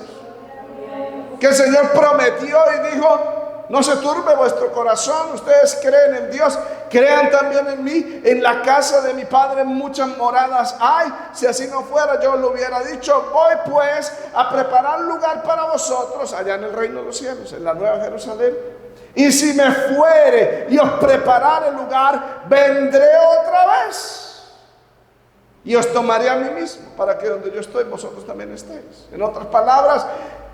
que el Señor prometió y dijo: no se turbe vuestro corazón, ustedes creen en Dios, crean también en mí. En la casa de mi Padre muchas moradas hay, si así no fuera yo lo hubiera dicho. Voy pues a preparar lugar para vosotros allá en el reino de los cielos, en la nueva Jerusalén. Y si me fuere y os preparare el lugar, vendré otra vez y os tomaré a mí mismo, para que donde yo estoy vosotros también estéis. En otras palabras,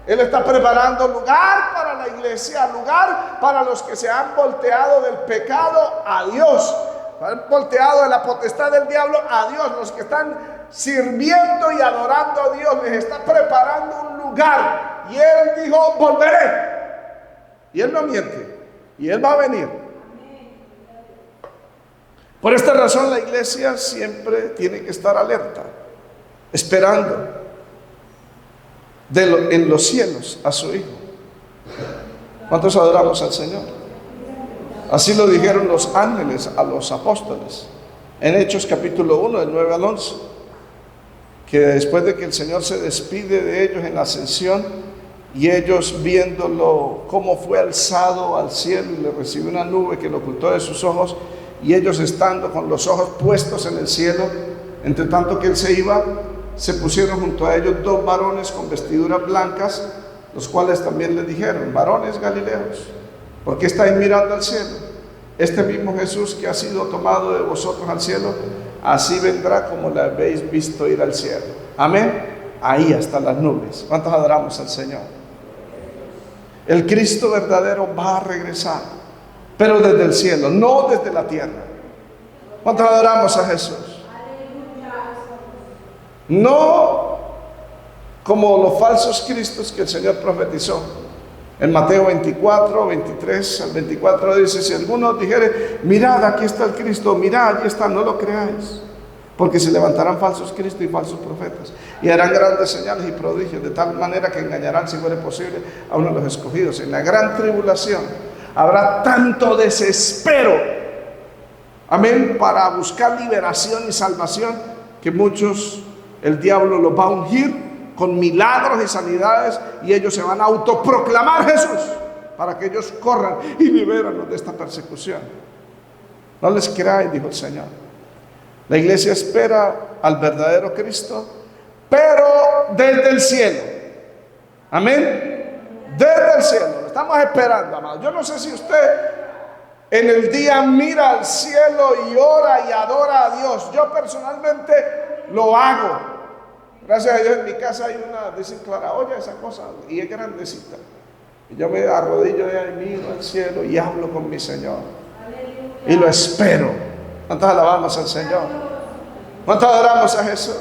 Él está preparando lugar para la iglesia, lugar para los que se han volteado del pecado a Dios, han volteado de la potestad del diablo a Dios, los que están sirviendo y adorando a Dios, les está preparando un lugar. Y Él dijo, volveré. Y Él no miente. Y Él va a venir. Por esta razón la iglesia siempre tiene que estar alerta, esperando en los cielos a su Hijo. ¿Cuántos adoramos al Señor? Así lo dijeron los ángeles a los apóstoles en Hechos capítulo 1 del 9 al 11, que después de que el Señor se despide de ellos en la ascensión, y ellos viéndolo cómo fue alzado al cielo y le recibió una nube que lo ocultó de sus ojos, y ellos estando con los ojos puestos en el cielo, entre tanto que Él se iba, se pusieron junto a ellos dos varones con vestiduras blancas, los cuales también le dijeron: varones galileos, ¿por qué estáis mirando al cielo? Este mismo Jesús que ha sido tomado de vosotros al cielo, así vendrá como le habéis visto ir al cielo. Amén. Ahí hasta las nubes. ¿Cuántos adoramos al Señor? El Cristo verdadero va a regresar, pero desde el cielo, no desde la tierra. ¿Cuántos adoramos a Jesús? No como los falsos cristos que el Señor profetizó. En Mateo 24, 23 al 24 dice: si alguno dijere, mirad, aquí está el Cristo, mirad, allí está, no lo creáis, porque se levantarán falsos cristos y falsos profetas, y harán grandes señales y prodigios, de tal manera que engañarán, si fuere posible, a uno de los escogidos. En la gran tribulación habrá tanto desespero, amén, para buscar liberación y salvación, que muchos el diablo los va a ungir con milagros y sanidades, y ellos se van a autoproclamar Jesús, para que ellos corran y libéranos de esta persecución. No les creáis, dijo el Señor. La iglesia espera al verdadero Cristo, pero desde el cielo. Amén. Desde el cielo, lo estamos esperando, amados. Yo no sé si usted en el día mira al cielo y ora y adora a Dios. Yo personalmente lo hago. Gracias a Dios en mi casa hay una, dicen Clara, oye esa cosa, y es grandecita. Y yo me arrodillo y ahí miro al cielo y hablo con mi Señor. Y lo espero. ¿Cuántos alabamos al Señor? ¿Cuántos adoramos a Jesús?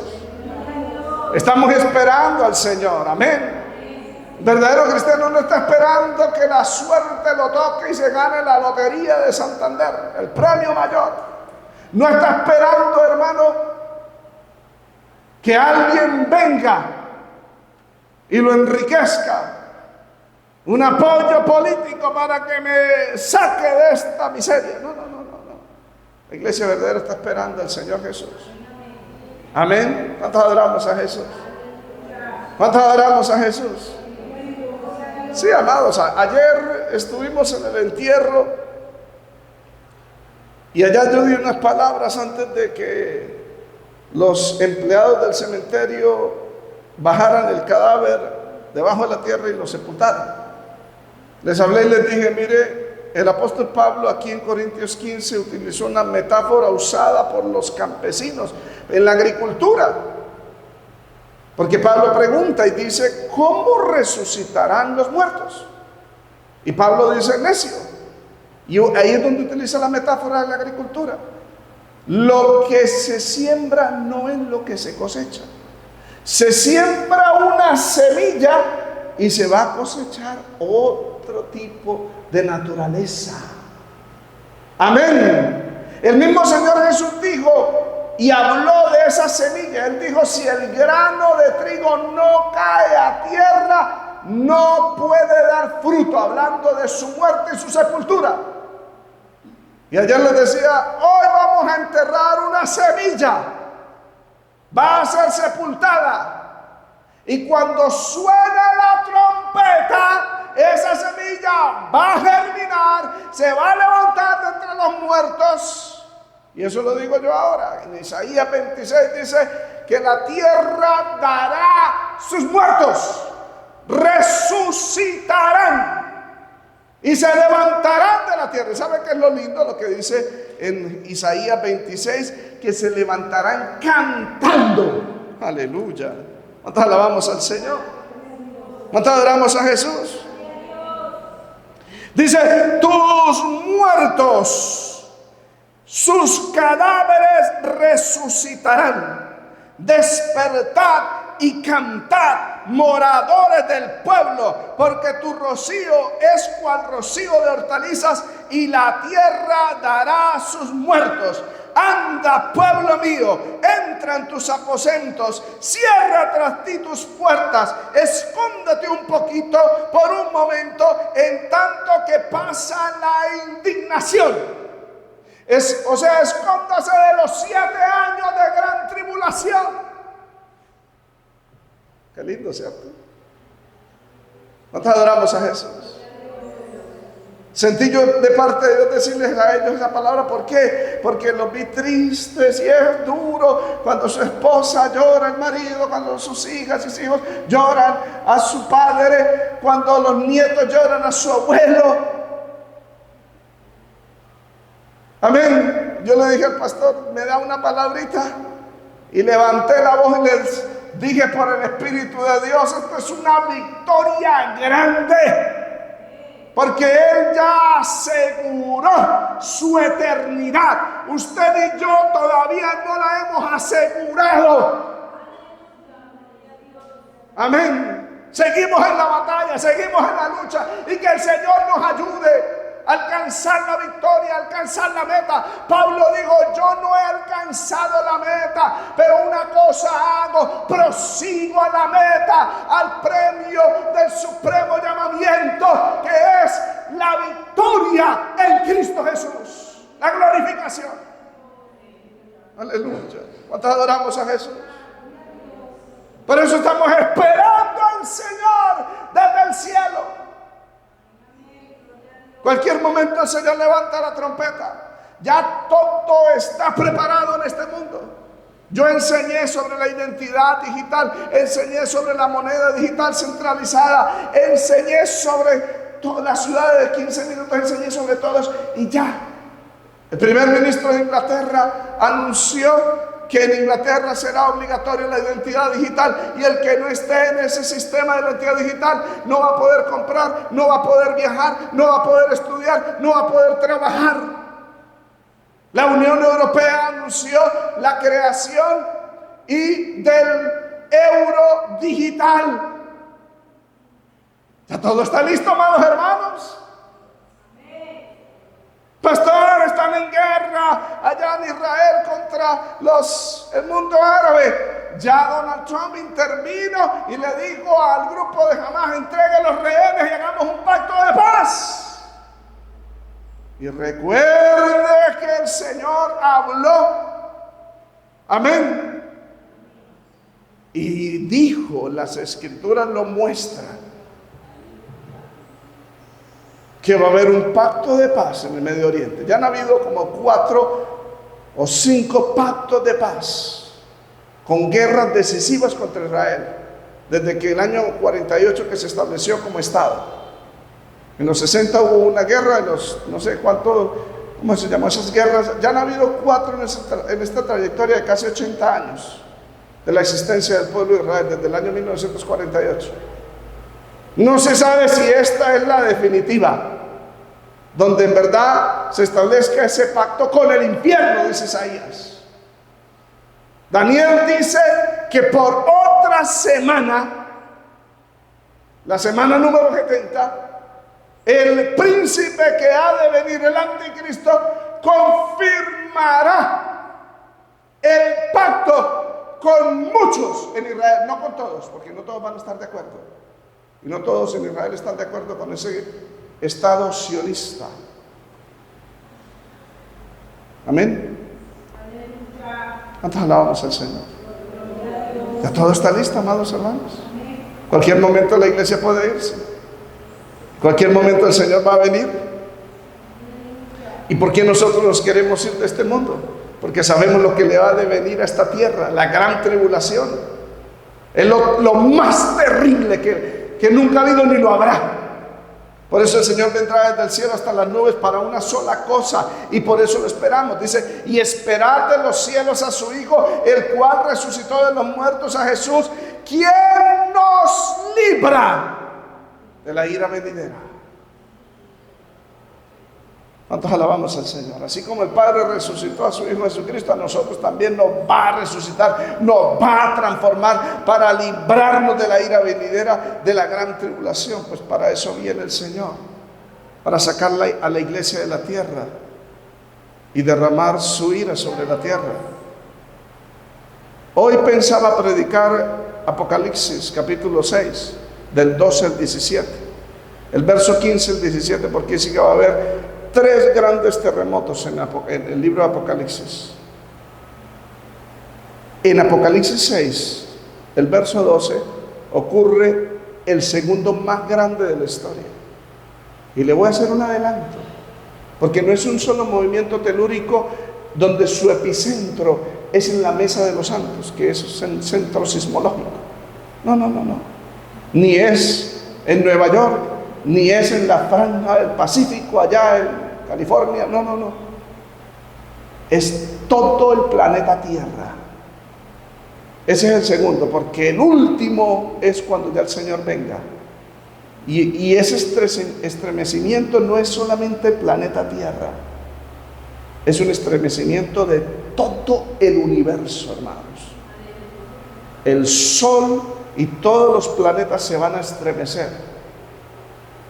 Estamos esperando al Señor, amén. El verdadero cristiano no está esperando que la suerte lo toque y se gane la lotería de Santander, el premio mayor. No está esperando, hermano, que alguien venga y lo enriquezca, un apoyo político para que me saque de esta miseria. No. La iglesia verdadera está esperando al Señor Jesús. Amén. ¿Cuántos adoramos a Jesús? ¿Cuántos adoramos a Jesús? Sí, amados, ayer estuvimos en el entierro y allá yo di unas palabras antes de que los empleados del cementerio bajaran el cadáver debajo de la tierra y lo sepultaran. Les hablé y les dije: mire, el apóstol Pablo aquí en Corintios 15 utilizó una metáfora usada por los campesinos en la agricultura, porque Pablo pregunta y dice: ¿cómo resucitarán los muertos? Y Pablo dice: necio. Y ahí es donde utiliza la metáfora de la agricultura. Lo que se siembra no es lo que se cosecha. Se siembra una semilla y se va a cosechar otro tipo de naturaleza. Amén. El mismo Señor Jesús dijo y habló de esa semilla. Él dijo: si el grano de trigo no cae a tierra, no puede dar fruto, hablando de su muerte y su sepultura. Y ayer les decía: hoy vamos a enterrar una semilla, va a ser sepultada, y cuando suene la trompeta, esa semilla va a germinar, se va a levantar de entre los muertos. Y eso lo digo yo ahora. En Isaías 26 dice que la tierra dará sus muertos, resucitarán y se levantarán de la tierra. ¿Y sabe qué es lo lindo? Lo que dice en Isaías 26, que se levantarán cantando. Aleluya. ¿Cuántos alabamos al Señor? ¿Cuántos adoramos a Jesús? Dice: tus muertos, sus cadáveres resucitarán. despertad y cantad, moradores del pueblo, porque tu rocío es cual rocío de hortalizas, y la tierra dará sus muertos. Anda, pueblo mío, entra en tus aposentos, cierra tras ti tus puertas, escóndete un poquito por un momento, en tanto que pasa la indignación. O sea, escóndase de los 7 años de gran tribulación. Qué lindo, ¿cierto? ¿Cuántos adoramos a Jesús? Sentí yo de parte de Dios decirles a ellos esa palabra. ¿Por qué? Porque los vi tristes y es duro cuando su esposa llora, el marido, cuando sus hijas y sus hijos lloran a su padre, cuando los nietos lloran a su abuelo. Amén. Yo le dije al pastor, me da una palabrita, y levanté la voz y les dije por el Espíritu de Dios, esto es una victoria grande. Porque Él ya aseguró su eternidad. Usted y yo todavía no la hemos asegurado. Amén. Seguimos en la batalla, seguimos en la lucha. Y que el Señor nos ayude a alcanzar la victoria, a alcanzar la meta. Pablo dijo, yo no he alcanzado la meta, pero una cosa hago, prosigo a la meta, al premio del supremo llamamiento, que es la victoria en Cristo Jesús, la glorificación. Aleluya. ¿Cuántos adoramos a Jesús? Por eso estamos esperando al Señor desde el cielo. Cualquier momento el Señor levanta la trompeta. Ya todo está preparado en este mundo. Yo enseñé sobre la identidad digital, enseñé sobre la moneda digital centralizada, enseñé sobre toda la ciudad de 15 minutos, enseñé sobre todos y ya. El primer ministro de Inglaterra anunció que en Inglaterra será obligatoria la identidad digital, y el que no esté en ese sistema de identidad digital no va a poder comprar, no va a poder viajar, no va a poder estudiar, no va a poder trabajar. La Unión Europea anunció la creación y del euro digital. ¿Ya todo está listo, amados hermanos? Pastor, están en guerra allá en Israel contra el mundo árabe. Ya Donald Trump intervino y le dijo al grupo de Hamás, entregue los rehenes y hagamos un pacto de paz. Y recuerde que el Señor habló. Amén. Y dijo, las Escrituras lo muestran, que va a haber un pacto de paz en el Medio Oriente. Ya han habido como 4 o 5 pactos de paz con guerras decisivas contra Israel desde que el año 48 que se estableció como Estado. En los 60 hubo una guerra, en los no sé cuánto, ¿cómo se llamó esas guerras? Ya han habido 4 en esta trayectoria de casi 80 años de la existencia del pueblo de Israel, desde el año 1948. No se sabe si esta es la definitiva, donde en verdad se establezca ese pacto con el infierno, dice Isaías. Daniel dice que por otra semana, la semana número 70, el príncipe que ha de venir, el anticristo, confirmará el pacto con muchos en Israel, no con todos, porque no todos van a estar de acuerdo. Y no todos en Israel están de acuerdo con ese Estado sionista. Amén. ¿Cuántos alabamos al Señor? ¿Ya todo está listo, amados hermanos? Cualquier momento la iglesia puede irse. Cualquier momento el Señor va a venir. ¿Y por qué nosotros nos queremos ir de este mundo? Porque sabemos lo que le va a venir a esta tierra, la gran tribulación. Es lo más terrible que nunca ha habido ni lo habrá. Por eso el Señor vendrá desde el cielo hasta las nubes para una sola cosa, y por eso lo esperamos. Dice, y esperar de los cielos a su Hijo, el cual resucitó de los muertos, a Jesús, quien nos libra de la ira venidera. ¿Cuántos alabamos al Señor? Así como el Padre resucitó a su Hijo Jesucristo, a nosotros también nos va a resucitar, nos va a transformar para librarnos de la ira venidera, de la gran tribulación. Pues para eso viene el Señor, para sacarla a la iglesia de la tierra y derramar su ira sobre la tierra. Hoy pensaba predicar Apocalipsis capítulo 6, del 12 al 17, el verso 15 al 17, porque sí que va a haber 3 grandes terremotos en el libro de Apocalipsis. En Apocalipsis 6, el verso 12, ocurre el segundo más grande de la historia. Y le voy a hacer un adelanto, porque no es un solo movimiento telúrico donde su epicentro es en la mesa de los santos, que es un centro sismológico. No. Ni es en Nueva York, ni es en la franja del Pacífico, allá en California. No. Es todo el planeta Tierra. Ese es el segundo, porque el último es cuando ya el Señor venga. Y ese estremecimiento no es solamente el planeta Tierra, es un estremecimiento de todo el universo, hermanos. El Sol y todos los planetas se van a estremecer.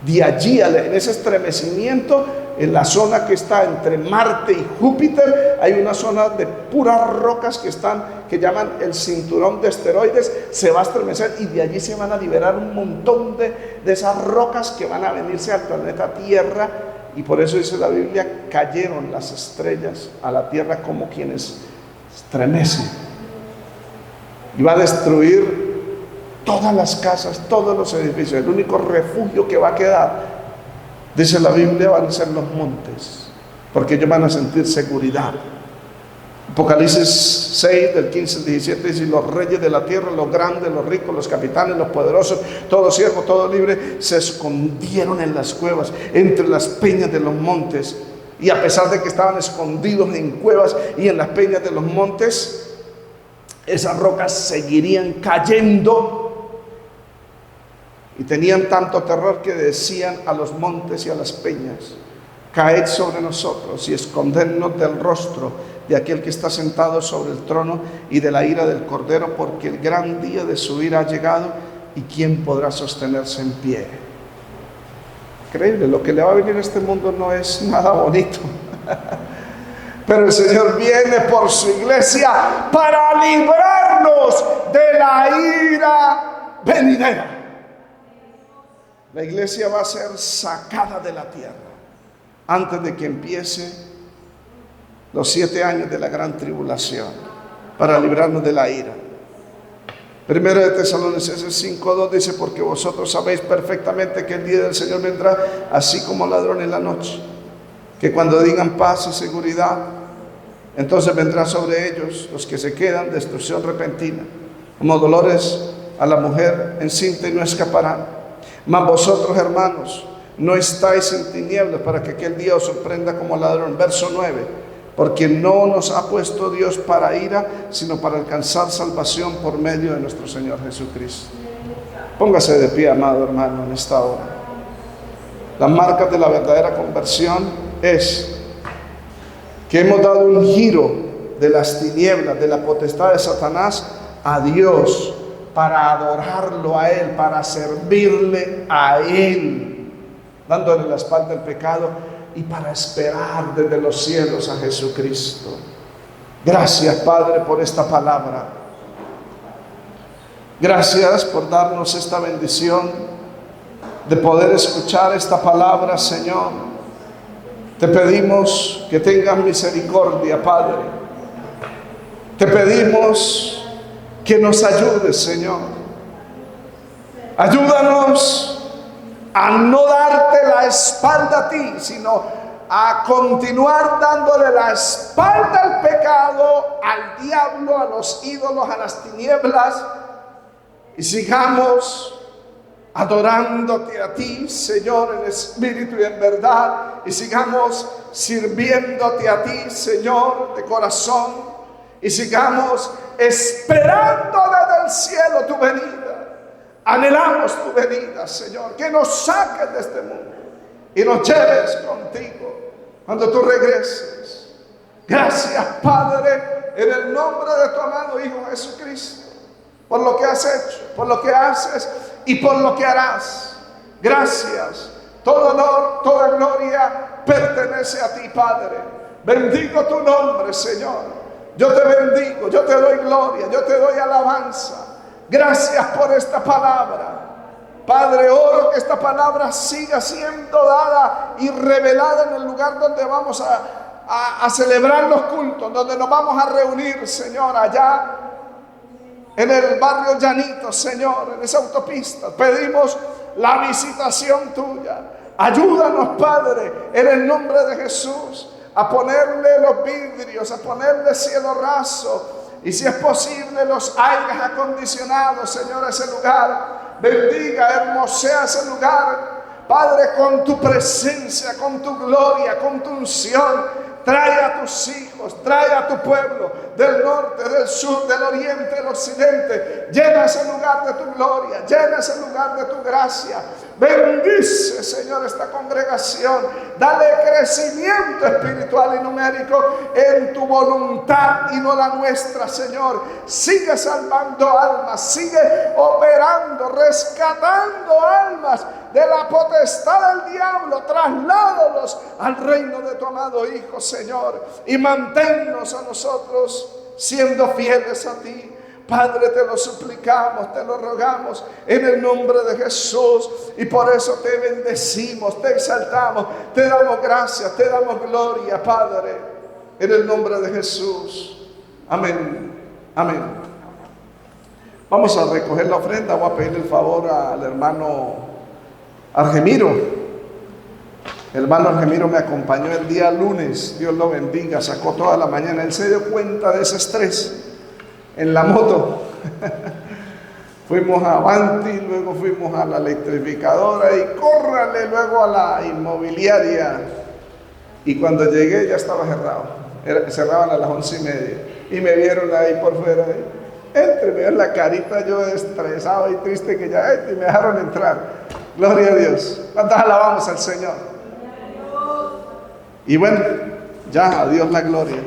De allí, en ese estremecimiento, en la zona que está entre Marte y Júpiter, hay una zona de puras rocas que llaman el cinturón de asteroides. Se va a estremecer y de allí se van a liberar un montón de esas rocas que van a venirse al planeta Tierra. Y por eso dice la Biblia, cayeron las estrellas a la tierra como quienes estremecen. Y va a destruir todas las casas, todos los edificios. El único refugio que va a quedar, dice la Biblia, van a ser los montes, porque ellos van a sentir seguridad. Apocalipsis 6, del 15 al 17, dice: los reyes de la tierra, los grandes, los ricos, los capitanes, los poderosos, todo siervo, todo libre, se escondieron en las cuevas, entre las peñas de los montes. Y a pesar de que estaban escondidos en cuevas y en las peñas de los montes, esas rocas seguirían cayendo. Y tenían tanto terror que decían a los montes y a las peñas: caed sobre nosotros y escondednos del rostro de aquel que está sentado sobre el trono y de la ira del Cordero, porque el gran día de su ira ha llegado, y quién podrá sostenerse en pie. Increíble, lo que le va a venir a este mundo no es nada bonito. Pero el Señor viene por su iglesia para librarnos de la ira venidera. La iglesia va a ser sacada de la tierra antes de que empiece los 7 años de la gran tribulación, para librarnos de la ira. Primero de Tesalonicenses 5:2 dice: porque vosotros sabéis perfectamente que el día del Señor vendrá así como ladrón en la noche, que cuando digan paz y seguridad, entonces vendrá sobre ellos los que se quedan destrucción repentina, como dolores a la mujer encinta, y no escaparán. Mas vosotros, hermanos, no estáis en tinieblas para que aquel día os sorprenda como ladrón. Verso 9: porque no nos ha puesto Dios para ira, sino para alcanzar salvación por medio de nuestro Señor Jesucristo. Póngase de pie, amado hermano, en esta hora. La marca de la verdadera conversión es que hemos dado un giro de las tinieblas, de la potestad de Satanás, a Dios, para adorarlo a Él, para servirle a Él, dándole la espalda al pecado, y para esperar desde los cielos a Jesucristo. Gracias, Padre, por esta palabra. Gracias por darnos esta bendición de poder escuchar esta palabra, Señor. Te pedimos que tengas misericordia, Padre. Te pedimos que nos ayudes, Señor. Ayúdanos a no darte la espalda a ti, sino a continuar dándole la espalda al pecado, al diablo, a los ídolos, a las tinieblas, y sigamos adorándote a ti, Señor, en espíritu y en verdad, y sigamos sirviéndote a ti, Señor, de corazón, y sigamos esperando desde el cielo tu venida. Anhelamos tu venida, Señor, que nos saques de este mundo y nos lleves contigo cuando tú regreses. Gracias, Padre, en el nombre de tu amado Hijo Jesucristo, por lo que has hecho, por lo que haces y por lo que harás. Gracias. Todo honor, toda gloria pertenece a ti, Padre. Bendigo tu nombre, Señor. Yo te bendigo, yo te doy gloria, yo te doy alabanza. Gracias por esta palabra. Padre, oro que esta palabra siga siendo dada y revelada en el lugar donde vamos a celebrar los cultos, donde nos vamos a reunir, Señor, allá en el barrio Llanito, Señor, en esa autopista. Pedimos la visitación tuya. Ayúdanos, Padre, en el nombre de Jesús, a ponerle los vidrios, a ponerle cielo raso, y si es posible los aires acondicionados, Señor, a ese lugar. Bendiga, hermosea ese lugar, Padre, con tu presencia, con tu gloria, con tu unción. Trae a tus hijos, trae a tu pueblo del norte, del sur, del oriente, del occidente. Llena ese lugar de tu gloria, llena ese lugar de tu gracia. Bendice, Señor, esta congregación. Dale crecimiento espiritual y numérico en tu voluntad y no la nuestra, Señor. Sigue salvando almas, sigue operando, rescatando almas de la potestad del diablo. Trasládalos al reino de tu amado Hijo, Señor, y manténnos a nosotros siendo fieles a ti. Padre, te lo suplicamos, te lo rogamos en el nombre de Jesús, y por eso te bendecimos, te exaltamos, te damos gracias, te damos gloria, Padre, en el nombre de Jesús. Amén, amén. Vamos a recoger la ofrenda. Voy a pedirle el favor al hermano Argemiro. El hermano Argemiro me acompañó el día lunes, Dios lo bendiga, sacó toda la mañana. Él se dio cuenta de ese estrés en la moto. Fuimos a Avanti, luego fuimos a la electrificadora y córrale luego a la inmobiliaria. Y cuando llegué ya estaba cerrado. Cerraban a las 11:30 y me vieron ahí por fuera. Entre, me vieron la carita yo estresado y triste que ya y me dejaron entrar. Gloria a Dios. ¿Cuántas alabamos al Señor? Y bueno, ya a Dios la gloria.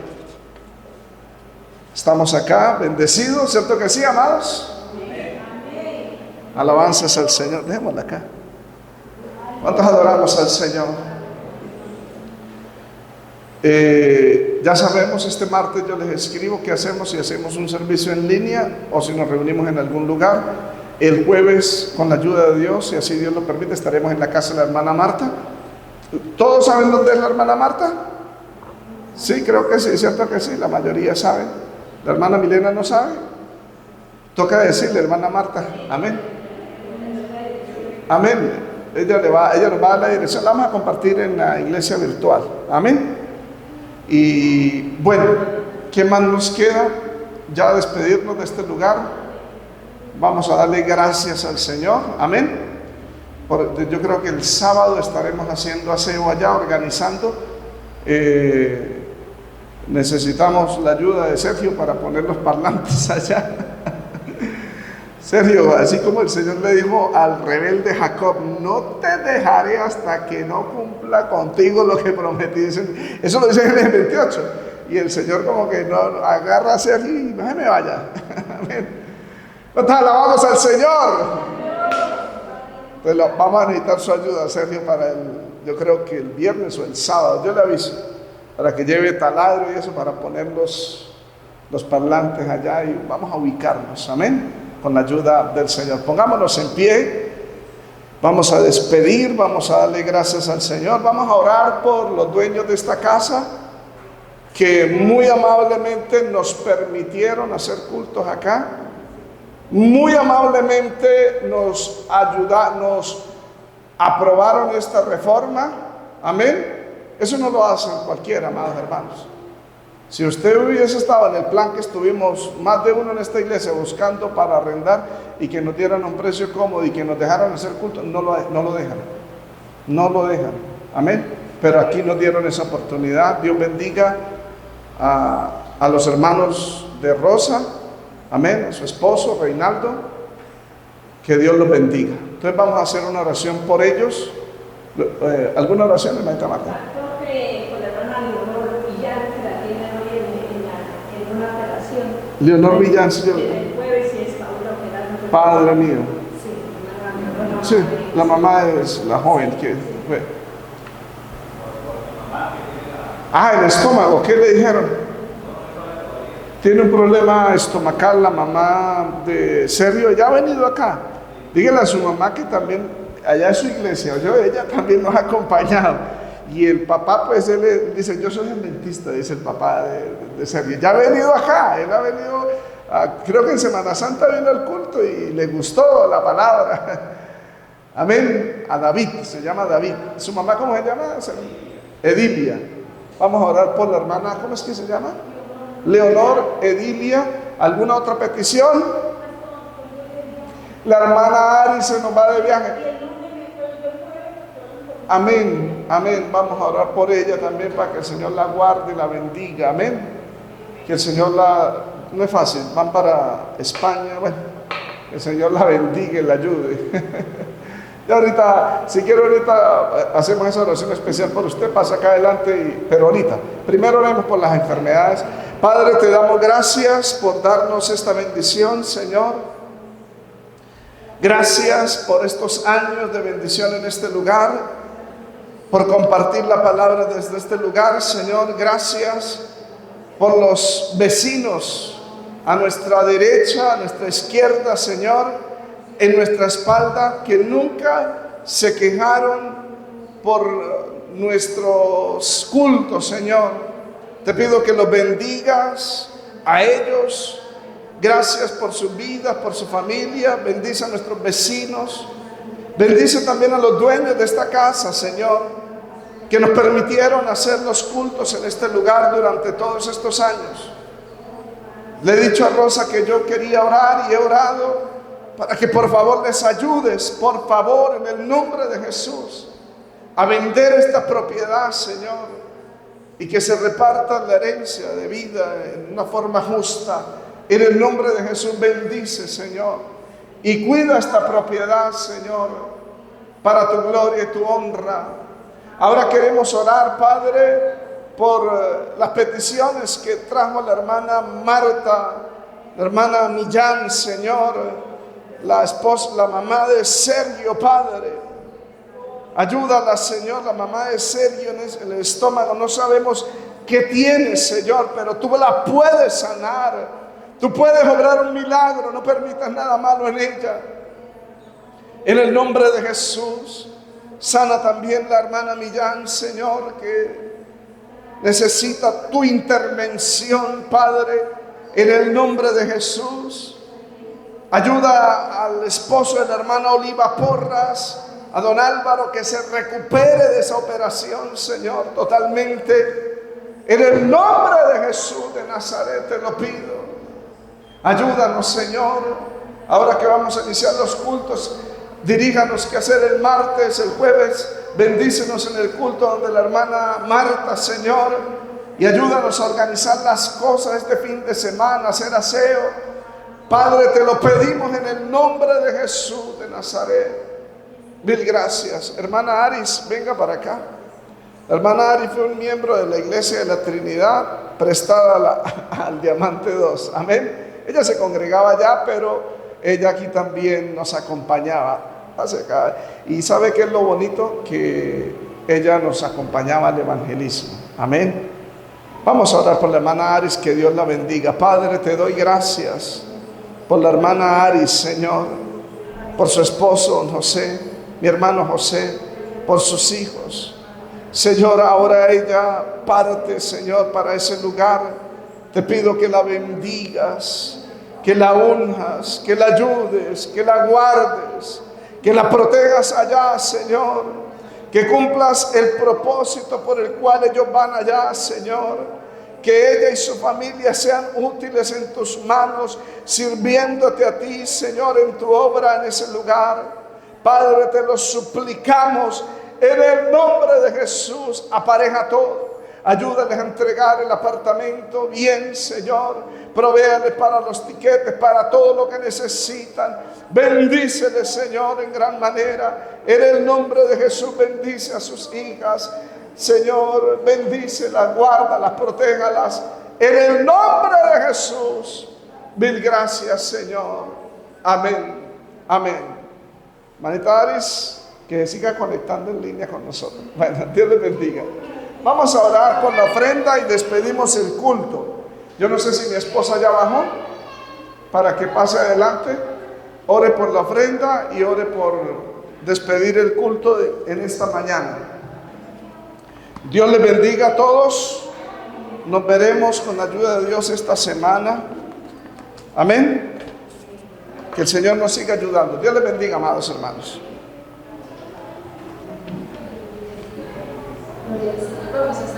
Estamos acá, bendecidos, ¿cierto que sí, amados? Alabanzas al Señor. Dejémosla acá. ¿Cuántos adoramos al Señor? Ya sabemos, este martes yo les escribo qué hacemos, si hacemos un servicio en línea o si nos reunimos en algún lugar. El jueves, con la ayuda de Dios, si así Dios lo permite, estaremos en la casa de la hermana Marta. ¿Todos saben dónde es la hermana Marta? Sí, creo que sí, cierto que sí, la mayoría saben. ¿La hermana Milena no sabe? Toca decirle, hermana Marta, amén. Amén. Ella nos va a dar la dirección, la vamos a compartir en la iglesia virtual, amén. Y bueno, ¿qué más nos queda? Ya despedirnos de este lugar. Vamos a darle gracias al Señor, amén. Yo creo que el sábado estaremos haciendo aseo allá, organizando. Necesitamos la ayuda de Sergio para poner los parlantes allá. Sergio, así como el Señor le dijo al rebelde Jacob, no te dejaré hasta que no cumpla contigo lo que prometí. Eso lo dice en el 28. Y el Señor como que no agarra a Sergio y no se me vaya. Amén. ¿Cuántos alabamos al Señor? Pues vamos a necesitar su ayuda, Sergio, yo creo que el viernes o el sábado, yo le aviso, para que lleve taladro y eso, para poner los parlantes allá y vamos a ubicarnos, amén, con la ayuda del Señor. Pongámonos en pie, vamos a despedir, vamos a darle gracias al Señor, vamos a orar por los dueños de esta casa, que muy amablemente nos permitieron hacer cultos acá. Muy amablemente nos aprobaron esta reforma, amén. Eso no lo hacen cualquiera, amados hermanos. Si usted hubiese estado en el plan que estuvimos más de uno en esta iglesia buscando para arrendar y que nos dieran un precio cómodo y que nos dejaran hacer culto, no lo dejan, amén. Pero aquí nos dieron esa oportunidad. Dios bendiga a los hermanos de Rosa, amén, a su esposo Reinaldo, que Dios los bendiga. Entonces vamos a hacer una oración por ellos. ¿Alguna oración, hermanita Marta? Leonor Millán, sí, El jueves y está ahora operando. Padre mío. Sí, Sí, la mamá es la joven que fue. Ah, el estómago, ¿qué le dijeron? Tiene un problema estomacal la mamá de Sergio, ya ha venido acá. Dígale a su mamá que también, allá en su iglesia, ella también nos ha acompañado. Y el papá, pues él dice, yo soy el dentista, dice el papá de Sergio. Ya ha venido acá, él ha venido, creo que en Semana Santa vino al culto y le gustó la palabra. Amén. A David, se llama David. ¿Su mamá cómo se llama? Edilia. Vamos a orar por la hermana, ¿cómo es que se llama? Leonor Edilia. ¿Alguna otra petición? La hermana Ari se nos va de viaje. Amén, amén. Vamos a orar por ella también para que el Señor la guarde y la bendiga. Amén. Que el Señor no es fácil, van para España. Bueno, que el Señor la bendiga y la ayude. Y ahorita, si quiero ahorita hacemos esa oración especial por usted, pasa acá adelante, pero ahorita, primero oremos por las enfermedades. Padre, te damos gracias por darnos esta bendición, Señor. Gracias por estos años de bendición en este lugar, por compartir la palabra desde este lugar, Señor. Gracias por los vecinos a nuestra derecha, a nuestra izquierda, Señor, en nuestra espalda, que nunca se quejaron por nuestros cultos, Señor. Te pido que los bendigas a ellos. Gracias por su vida, por su familia. Bendice a nuestros vecinos. Bendice también a los dueños de esta casa, Señor, que nos permitieron hacer los cultos en este lugar durante todos estos años. Le he dicho a Rosa que yo quería orar y he orado para que por favor les ayudes, por favor, en el nombre de Jesús, a vender esta propiedad, Señor, y que se reparta la herencia de vida en una forma justa. En el nombre de Jesús, bendice, Señor, y cuida esta propiedad, Señor, para tu gloria y tu honra. Ahora queremos orar, Padre, por las peticiones que trajo la hermana Marta, la hermana Millán, Señor, la esposa, la mamá de Sergio, Padre. Ayúdala, Señor, la mamá de Sergio en el estómago. No sabemos qué tiene, Señor, pero tú la puedes sanar. Tú puedes obrar un milagro. No permitas nada malo en ella. En el nombre de Jesús, sana también la hermana Millán, Señor, que necesita tu intervención, Padre, en el nombre de Jesús. Ayuda al esposo de la hermana Oliva Porras, a don Álvaro, que se recupere de esa operación, Señor, totalmente. En el nombre de Jesús de Nazaret te lo pido. Ayúdanos, Señor. Ahora que vamos a iniciar los cultos, diríjanos qué hacer el martes, el jueves. Bendícenos en el culto donde la hermana Marta, Señor. Y ayúdanos a organizar las cosas este fin de semana, hacer aseo. Padre, te lo pedimos en el nombre de Jesús de Nazaret. Mil gracias. Hermana Aris, venga para acá. La hermana Aris fue un miembro de la Iglesia de la Trinidad, prestada al Diamante 2. Amén. Ella se congregaba allá, pero ella aquí también nos acompañaba. Y ¿sabe qué es lo bonito? Que ella nos acompañaba al evangelismo. Amén. Vamos a orar por la hermana Aris, que Dios la bendiga. Padre, te doy gracias por la hermana Aris, Señor, por su esposo don José, mi hermano José, por sus hijos. Señor, ahora ella parte, Señor, para ese lugar. Te pido que la bendigas, que la unjas, que la ayudes, que la guardes, que la protejas allá, Señor, que cumplas el propósito por el cual ellos van allá, Señor. Que ella y su familia sean útiles en tus manos, sirviéndote a ti, Señor, en tu obra en ese lugar. Padre, te lo suplicamos en el nombre de Jesús. Apareja todo. Ayúdales a entregar el apartamento bien, Señor. Provéales para los tiquetes, para todo lo que necesitan. Bendíceles, Señor, en gran manera. En el nombre de Jesús, bendice a sus hijas. Señor, bendícelas, guárdalas, protéjalas. En el nombre de Jesús. Mil gracias, Señor. Amén. Amén. Manita Aris, que siga conectando en línea con nosotros. Bueno, Dios les bendiga. Vamos a orar con la ofrenda y despedimos el culto. Yo no sé si mi esposa ya bajó para que pase adelante. Ore por la ofrenda y ore por despedir el culto en esta mañana. Dios les bendiga a todos. Nos veremos con la ayuda de Dios esta semana. Amén. Que el Señor nos siga ayudando. Dios les bendiga, amados hermanos. Vamos a